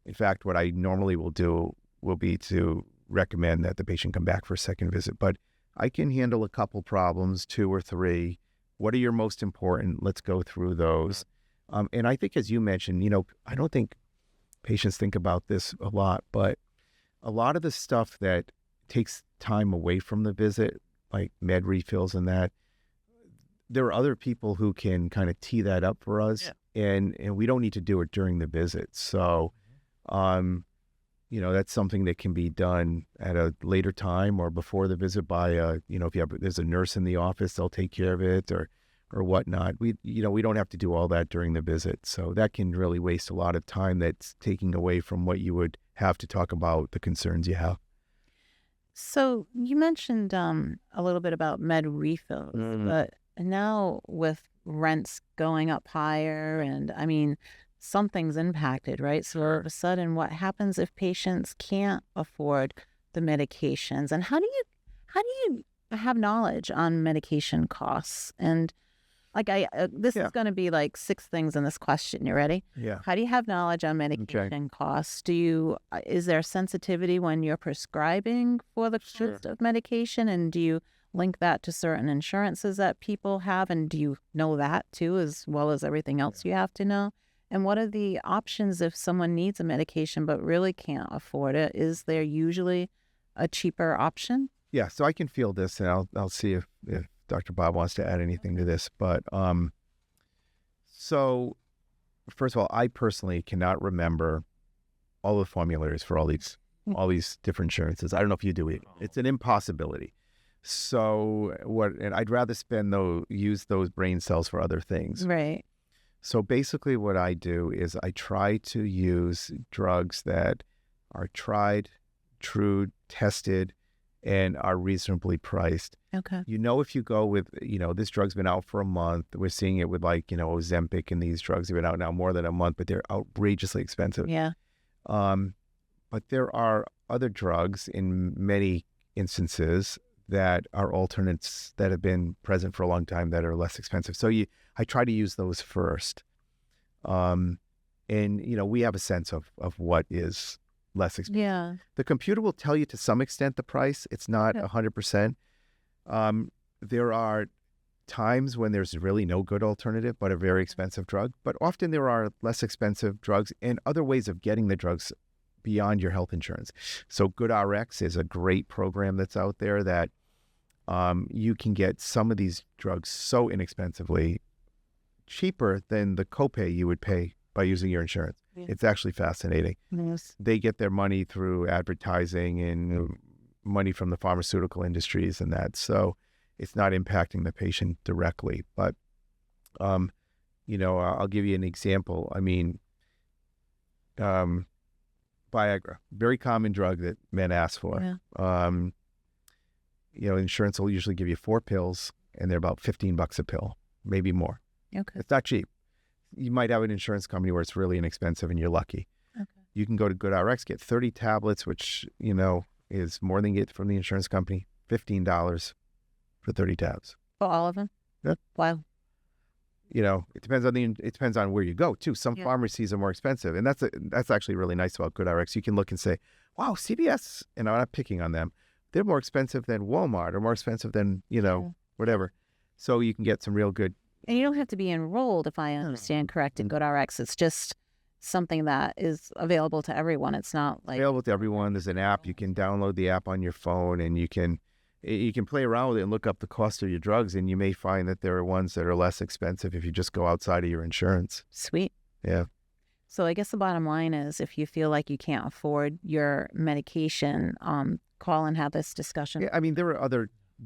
In fact, what I normally will do will be to recommend that the patient come back for a second visit. But I can handle a couple problems, 2 or 3. What are your most important? Let's go through those. And I think, as you mentioned, I don't think patients think about this a lot, but a lot of the stuff that takes time away from the visit, like med refills and that, there are other people who can kind of tee that up for us, and we don't need to do it during the visit. So, that's something that can be done at a later time or before the visit by, if there's a nurse in the office, they'll take care of it or whatnot. We don't have to do all that during the visit. So that can really waste a lot of time that's taking away from what you would have to talk about the concerns you have. So you mentioned a little bit about med refills, but now with rents going up higher, and I mean, something's impacted, right? So all of a sudden, what happens if patients can't afford the medications, and how do you have knowledge on medication costs? And like this is going to be like 6 things in this question. You ready? Yeah. How do you have knowledge on medication costs? Is there sensitivity when you're prescribing for the cost of medication? And do you link that to certain insurances that people have? And do you know that too, as well as everything else you have to know? And what are the options if someone needs a medication but really can't afford it? Is there usually a cheaper option? Yeah, so I can field this, and I'll see if Dr. Bob wants to add anything to this. But so first of all, I personally cannot remember all the formularies for all these different insurances. I don't know if you do it. It's an impossibility. So and I'd rather use those brain cells for other things. Right. So basically what I do is I try to use drugs that are tried, true, tested, and are reasonably priced. Okay. If you go with, this drug's been out for a month. We're seeing it with Ozempic, and these drugs have been out now more than a month, but they're outrageously expensive. Yeah. But there are other drugs in many instances that are alternates that have been present for a long time that are less expensive. So I try to use those first. And, we have a sense of what is less expensive. Yeah. The computer will tell you to some extent the price. It's not 100%. There are times when there's really no good alternative but a very expensive drug. But often there are less expensive drugs and other ways of getting the drugs beyond your health insurance. So GoodRx is a great program that's out there that you can get some of these drugs so inexpensively, cheaper than the copay you would pay by using your insurance. Yeah. It's actually fascinating. Yes. They get their money through advertising and money from the pharmaceutical industries and that. So it's not impacting the patient directly. But, I'll give you an example. I mean, Viagra, very common drug that men ask for. Yeah. Insurance will usually give you 4 pills and they're about $15 a pill, maybe more. Okay. It's not cheap. You might have an insurance company where it's really inexpensive and you're lucky. Okay. You can go to GoodRx, get 30 tablets, which, is more than you get from the insurance company, $15 for 30 tabs. For all of them? Yeah. Wow. It depends on where you go too. Some pharmacies are more expensive, and that's actually really nice about GoodRx. You can look and say, "Wow, CVS," and I'm not picking on them. They're more expensive than Walmart, or more expensive than whatever. So you can get some real good. And you don't have to be enrolled, if I understand correct, in GoodRx. It's just something that is available to everyone. It's not like available to everyone. There's an app. You can download the app on your phone, and you can play around with it and look up the cost of your drugs, and you may find that there are ones that are less expensive if you just go outside of your insurance. Sweet. Yeah. So I guess the bottom line is, if you feel like you can't afford your medication, call and have this discussion. Yeah, I mean, there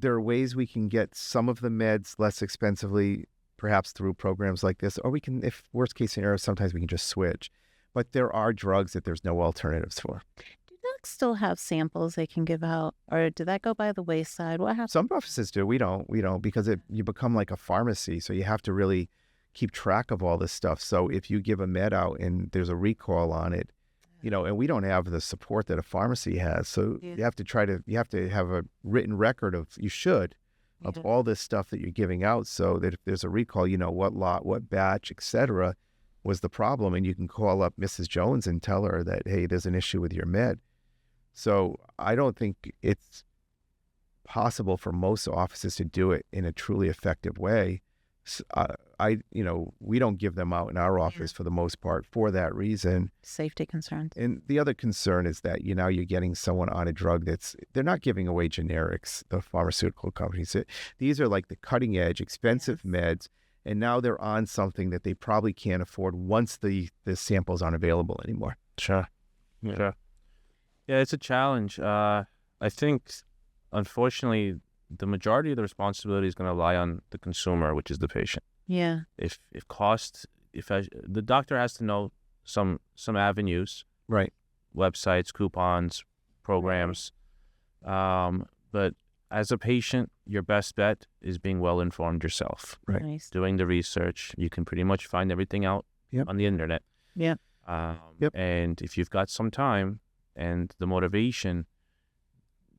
are ways we can get some of the meds less expensively, perhaps through programs like this, or we can, if worst case scenario, sometimes we can just switch. But there are drugs that there's no alternatives for. Do docs still have samples they can give out, or did that go by the wayside? What happens? Some offices do. We don't because you become like a pharmacy, so you have to really keep track of all this stuff. So if you give a med out and there's a recall on it, and we don't have the support that a pharmacy has, so you have to have a written record of all this stuff that you're giving out, so that if there's a recall, what lot, what batch, etc. was the problem, and you can call up Mrs. Jones and tell her that, hey, there's an issue with your med. So I don't think it's possible for most offices to do it in a truly effective way. We don't give them out in our office for the most part for that reason. Safety concerns. And the other concern is that, you're getting someone on a drug they're not giving away generics, the pharmaceutical companies. These are like the cutting edge, expensive meds. And now they're on something that they probably can't afford once the samples aren't available anymore. Sure. Yeah, it's a challenge. I think, unfortunately, the majority of the responsibility is going to lie on the consumer, which is the patient. Yeah. If the doctor has to know some avenues, right? Websites, coupons, programs, but as a patient, your best bet is being well informed yourself. Right. Nice. Doing the research. You can pretty much find everything out on the internet. Yeah. And if you've got some time and the motivation,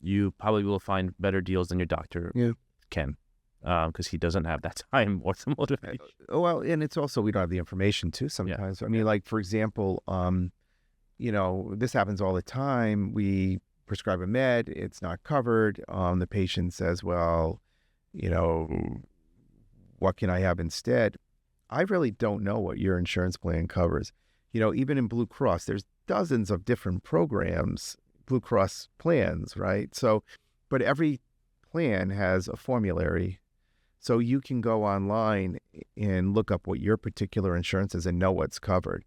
you probably will find better deals than your doctor can, because he doesn't have that time or the motivation. Well, and it's also, we don't have the information too sometimes. Yeah. I mean, like, for example, this happens all the time. We prescribe a med, it's not covered. The patient says, well, what can I have instead? I really don't know what your insurance plan covers. Even in Blue Cross, there's dozens of different programs, Blue Cross plans, right? So, but every plan has a formulary. So you can go online and look up what your particular insurance is and know what's covered.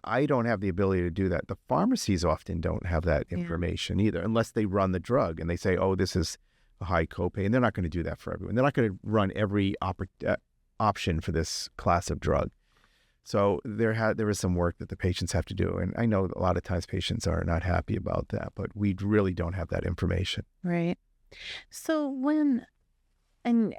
I don't have the ability to do that. The pharmacies often don't have that information either, unless they run the drug and they say, oh, this is a high copay. And they're not going to do that for everyone. They're not going to run every option for this class of drug. So there is some work that the patients have to do. And I know a lot of times patients are not happy about that, but we really don't have that information. Right. So and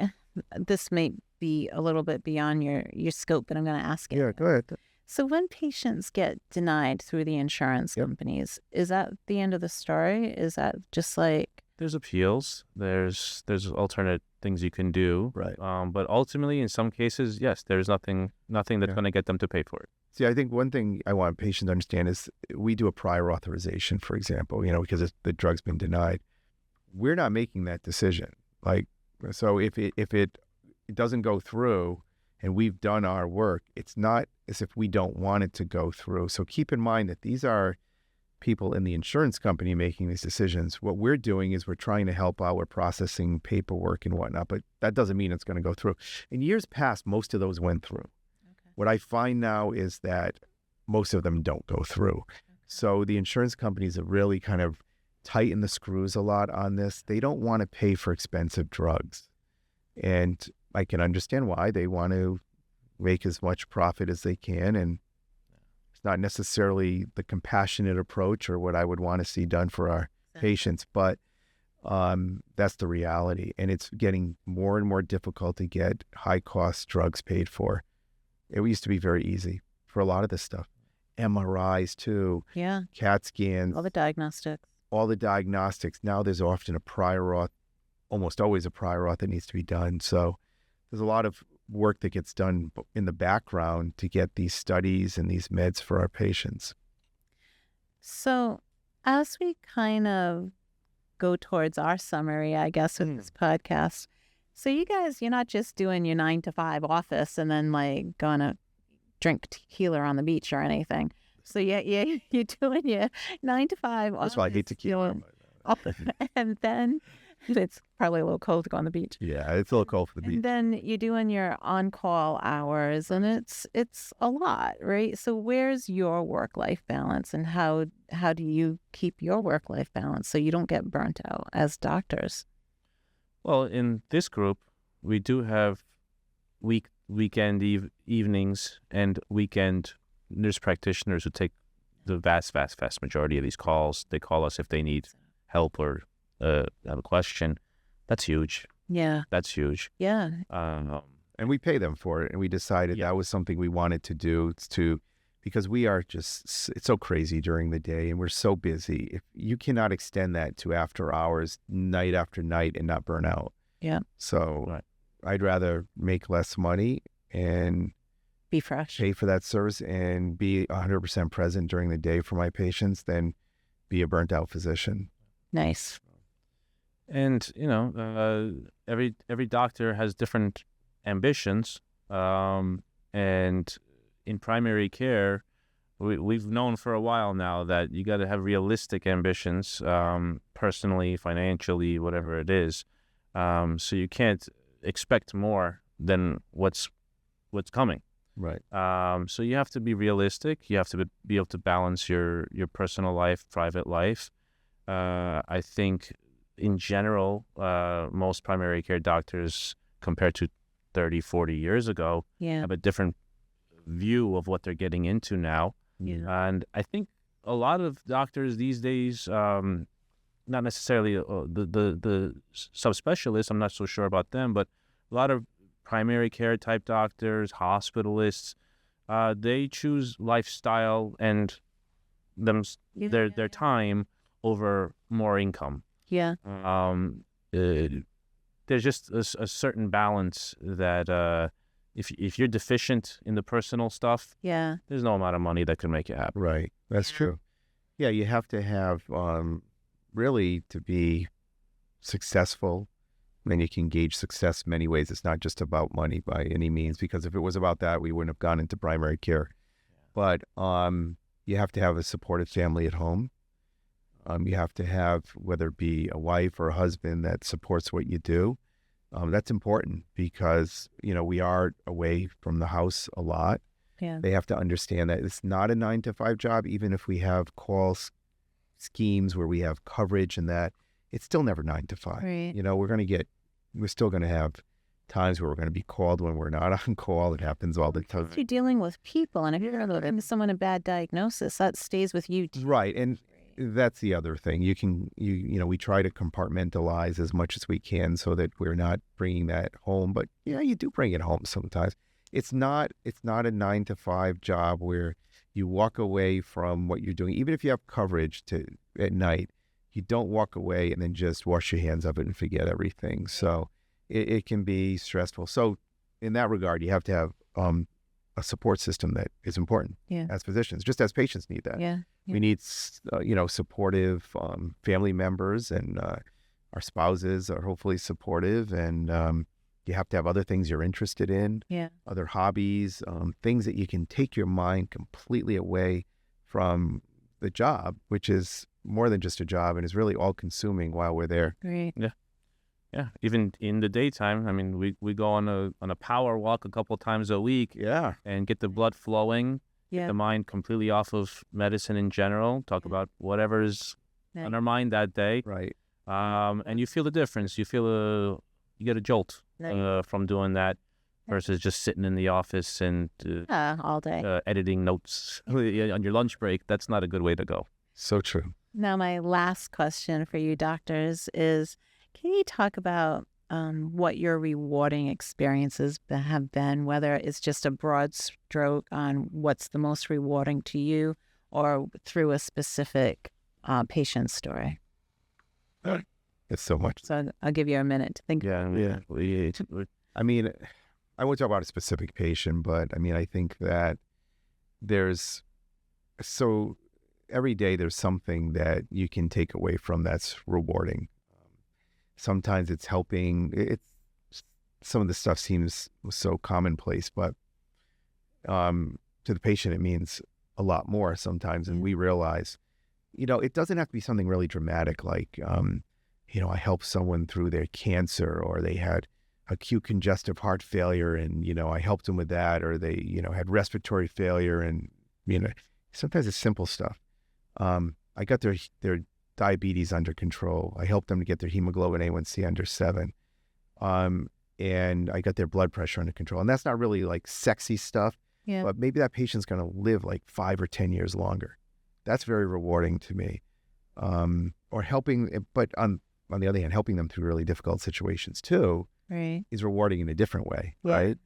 this may be a little bit beyond your scope, but I'm going to ask it. Yeah, go ahead. So when patients get denied through the insurance companies, is that the end of the story? Is that just like There's appeals. There's alternate things you can do. Right. But ultimately, in some cases, yes, there's nothing that's going to get them to pay for it. See, I think one thing I want patients to understand is we do a prior authorization, for example, because the drug's been denied. We're not making that decision. So if it doesn't go through and we've done our work, it's not as if we don't want it to go through. So keep in mind that these are people in the insurance company making these decisions. What we're doing is we're trying to help out. We're processing paperwork and whatnot, but that doesn't mean it's going to go through. In years past, most of those went through. Okay. What I find now is that most of them don't go through. Okay. So the insurance companies have really kind of tightened the screws a lot on this. They don't want to pay for expensive drugs. And I can understand why. They want to make as much profit as they can, and not necessarily the compassionate approach or what I would want to see done for our patients, but that's the reality. And it's getting more and more difficult to get high-cost drugs paid for. It used to be very easy for a lot of this stuff. MRIs too, CAT scans. All the diagnostics. Now there's often a prior auth, almost always a prior auth that needs to be done. So there's a lot of work that gets done in the background to get these studies and these meds for our patients. So as we kind of go towards our summary, I guess, with this podcast, so you guys, you're not just doing your 9 to 5 office and then going to drink tequila on the beach or anything. So you're doing your 9 to 5 office. That's why I hate tequila. And then it's probably a little cold to go on the beach. Yeah, it's a little cold for the beach. And then you're doing your on-call hours, and it's a lot, right? So where's your work-life balance, and how do you keep your work-life balance so you don't get burnt out as doctors? Well, in this group, we do have weekend evenings and weekend nurse practitioners who take the vast majority of these calls. They call us if they need help or have a question. That's huge. Yeah. That's huge. Yeah. And we pay them for it. And we decided that was something we wanted to do because we are it's so crazy during the day and we're so busy. If you cannot extend that to after hours, night after night, and not burn out. Yeah. So I'd rather make less money and be fresh, pay for that service, and be 100% present during the day for my patients than be a burnt out physician. Nice. And every doctor has different ambitions, and in primary care, we've known for a while now that you got to have realistic ambitions, personally, financially, whatever it is. So you can't expect more than what's coming. Right. So you have to be realistic. You have to be able to balance your personal life, private life. I think in general, most primary care doctors, compared to 30, 40 years ago, have a different view of what they're getting into now. Yeah. And I think a lot of doctors these days, not necessarily the subspecialists, I'm not so sure about them, but a lot of primary care type doctors, hospitalists, they choose lifestyle and their time over more income. Yeah. There's just a certain balance that if you're deficient in the personal stuff, there's no amount of money that can make it happen. Right. That's true. Yeah, you have to have really to be successful. I mean, you can gauge success many ways. It's not just about money by any means, because if it was about that, we wouldn't have gone into primary care. But you have to have a supportive family at home. You have to have, whether it be a wife or a husband that supports what you do. That's important because, we are away from the house a lot. Yeah. They have to understand that it's not a 9 to 5 job, even if we have call schemes where we have coverage and that. It's still never 9 to 5. Right. We're still going to have times where we're going to be called when we're not on call. It happens all the time. You're dealing with people, and if you're giving someone a bad diagnosis, that stays with you too. Right, and that's the other thing. We try to compartmentalize as much as we can so that we're not bringing that home. But you do bring it home sometimes. It's not a 9 to 5 job where you walk away from what you're doing, even if you have coverage at night. you don't walk away and then just wash your hands of it and forget everything. So it can be stressful. So in that regard, you have to have a support system that is important as physicians, just as patients need that. We need, supportive family members, and our spouses are hopefully supportive, and you have to have other things you're interested in, other hobbies, things that you can take your mind completely away from the job, which is more than just a job and is really all consuming while we're there. Great. Yeah. Even in the daytime, I mean, we go on a power walk a couple times a week. And get the blood flowing, get the mind completely off of medicine in general, talk about whatever's on our mind that day. Right. And you feel the difference. You get a jolt from doing that versus just sitting in the office and all day editing notes on your lunch break. That's not a good way to go. So true. Now, my last question for you doctors is, can you talk about what your rewarding experiences have been, whether it's just a broad stroke on what's the most rewarding to you or through a specific patient story? It's so much. So I'll give you a minute to think. I mean, I won't talk about a specific patient, but I mean, I think that every day there's something that you can take away from that's rewarding. Sometimes it's helping. Some of the stuff seems so commonplace, but to the patient it means a lot more sometimes. And we realize, it doesn't have to be something really dramatic like, I helped someone through their cancer, or they had acute congestive heart failure and, I helped them with that, or they, had respiratory failure, and, sometimes it's simple stuff. I got their diabetes under control. I helped them to get their hemoglobin A1C under 7. And I got their blood pressure under control. And that's not really like sexy stuff, but maybe that patient's going to live like 5 or 10 years longer. That's very rewarding to me. Or helping, but on the other hand, helping them through really difficult situations too is rewarding in a different way, right?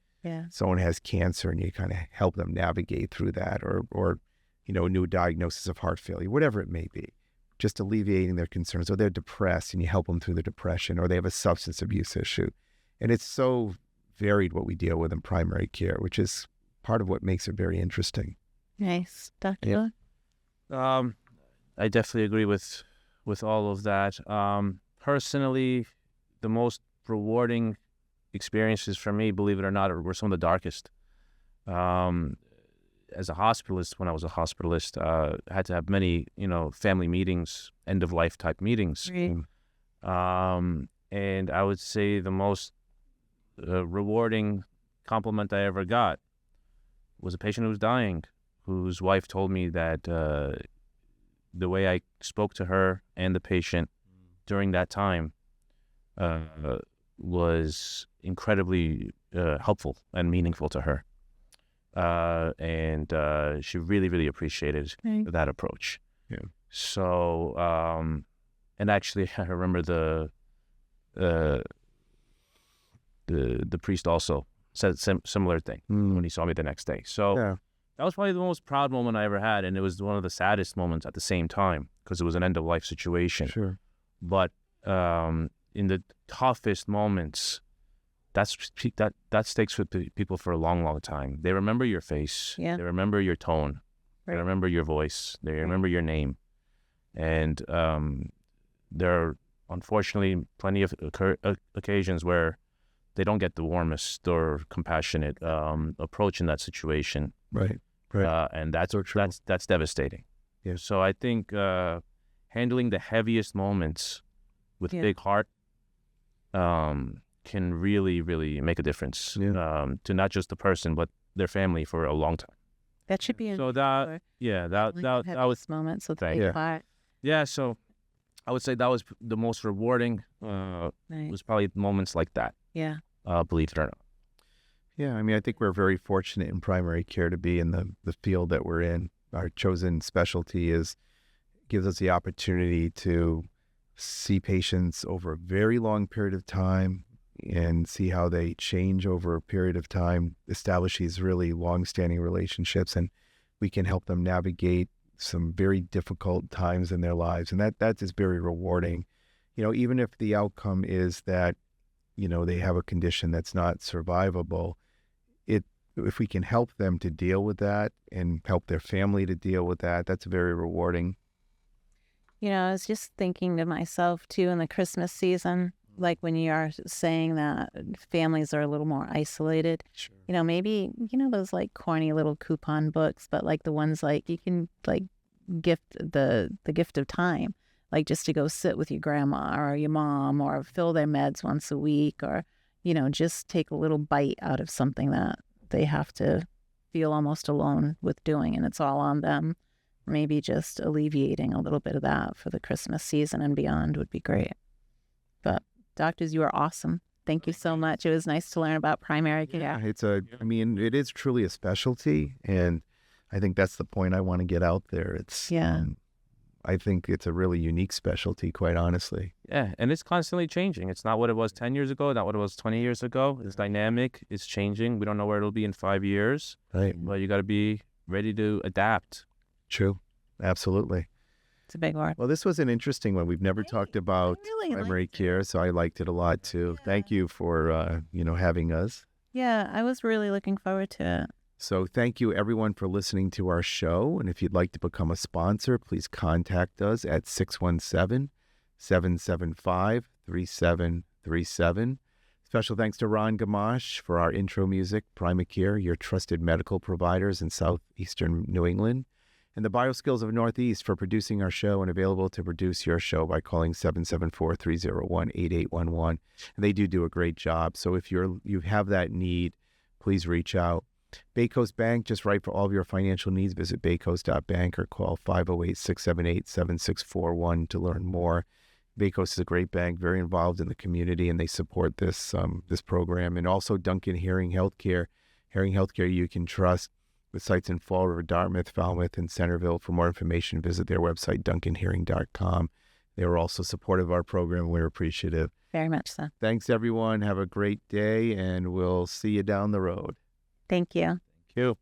Someone has cancer and you kind of help them navigate through that, or a new diagnosis of heart failure, whatever it may be. Just alleviating their concerns, or they're depressed and you help them through the depression, or they have a substance abuse issue. And it's so varied what we deal with in primary care, which is part of what makes it very interesting. Nice. Dr. I definitely agree with all of that. Personally, the most rewarding experiences for me, believe it or not, were some of the darkest. As a hospitalist, when I was a hospitalist, I had to have many, family meetings, end-of-life type meetings. And I would say the most rewarding compliment I ever got was a patient who was dying, whose wife told me that the way I spoke to her and the patient during that time was incredibly helpful and meaningful to her. And she really, really appreciated that approach. So, and actually, I remember the priest also said similar thing when he saw me the next day. So that was probably the most proud moment I ever had, and it was one of the saddest moments at the same time because it was an end of life situation. Sure. But in the toughest moments, that sticks with people for a long, long time. They remember your face. They remember your tone. They remember your voice. They remember your name. And there are, unfortunately, plenty of occasions where they don't get the warmest or compassionate approach in that situation. Right. And that's devastating. So I think handling the heaviest moments with big heart can really, really make a difference to not just the person but their family for a long time. That should be so that was moment. So big heart. So I would say that was the most rewarding. Was probably moments like that. Believe it or not. Yeah, I mean, I think we're very fortunate in primary care to be in the field that we're in. Our chosen specialty gives us the opportunity to see patients over a very long period of time and see how they change over a period of time, establish these really long-standing relationships, and we can help them navigate some very difficult times in their lives, and that is very rewarding. Even if the outcome is that they have a condition that's not survivable, if we can help them to deal with that and help their family to deal with that, that's very rewarding. I was just thinking to myself too in the Christmas season, like when you are saying that families are a little more isolated, Sure. Maybe, those like corny little coupon books, but like the ones like you can like gift the gift of time, like just to go sit with your grandma or your mom or fill their meds once a week or, just take a little bite out of something that they have to feel almost alone with doing, and it's all on them. Maybe just alleviating a little bit of that for the Christmas season and beyond would be great. But doctors, you are awesome. Thank you so much. It was nice to learn about primary care. Yeah, it is truly a specialty, and I think that's the point I want to get out there. I think it's a really unique specialty, quite honestly. Yeah, and it's constantly changing. It's not what it was 10 years ago, not what it was 20 years ago. It's dynamic. It's changing. We don't know where it'll be in 5 years. Right. But you got to be ready to adapt. True. Absolutely. It's a big word. Well, this was an interesting one. We've never talked about really primary liked it. care, so I liked it a lot too. Yeah. Thank you for having us. Yeah, I was really looking forward to it. So thank you everyone for listening to our show. And if you'd like to become a sponsor, please contact us at 617-775-3737. Special thanks to Ron Gamache for our intro music, Primacare, your trusted medical providers in southeastern New England, and the BioSkills of Northeast for producing our show and available to produce your show by calling 774-301-8811. And they do a great job. So if you have that need, please reach out. Bay Coast Bank, just right for all of your financial needs. Visit baycoast.bank or call 508-678-7641 to learn more. Bay Coast is a great bank, very involved in the community, and they support this program. And also Duncan Hearing Healthcare. Hearing Healthcare you can trust, with sites in Fall River, Dartmouth, Falmouth, and Centerville. For more information, visit their website, duncanhearing.com. They were also supportive of our program, and we're appreciative. Very much so. Thanks, everyone. Have a great day, and we'll see you down the road. Thank you. Thank you.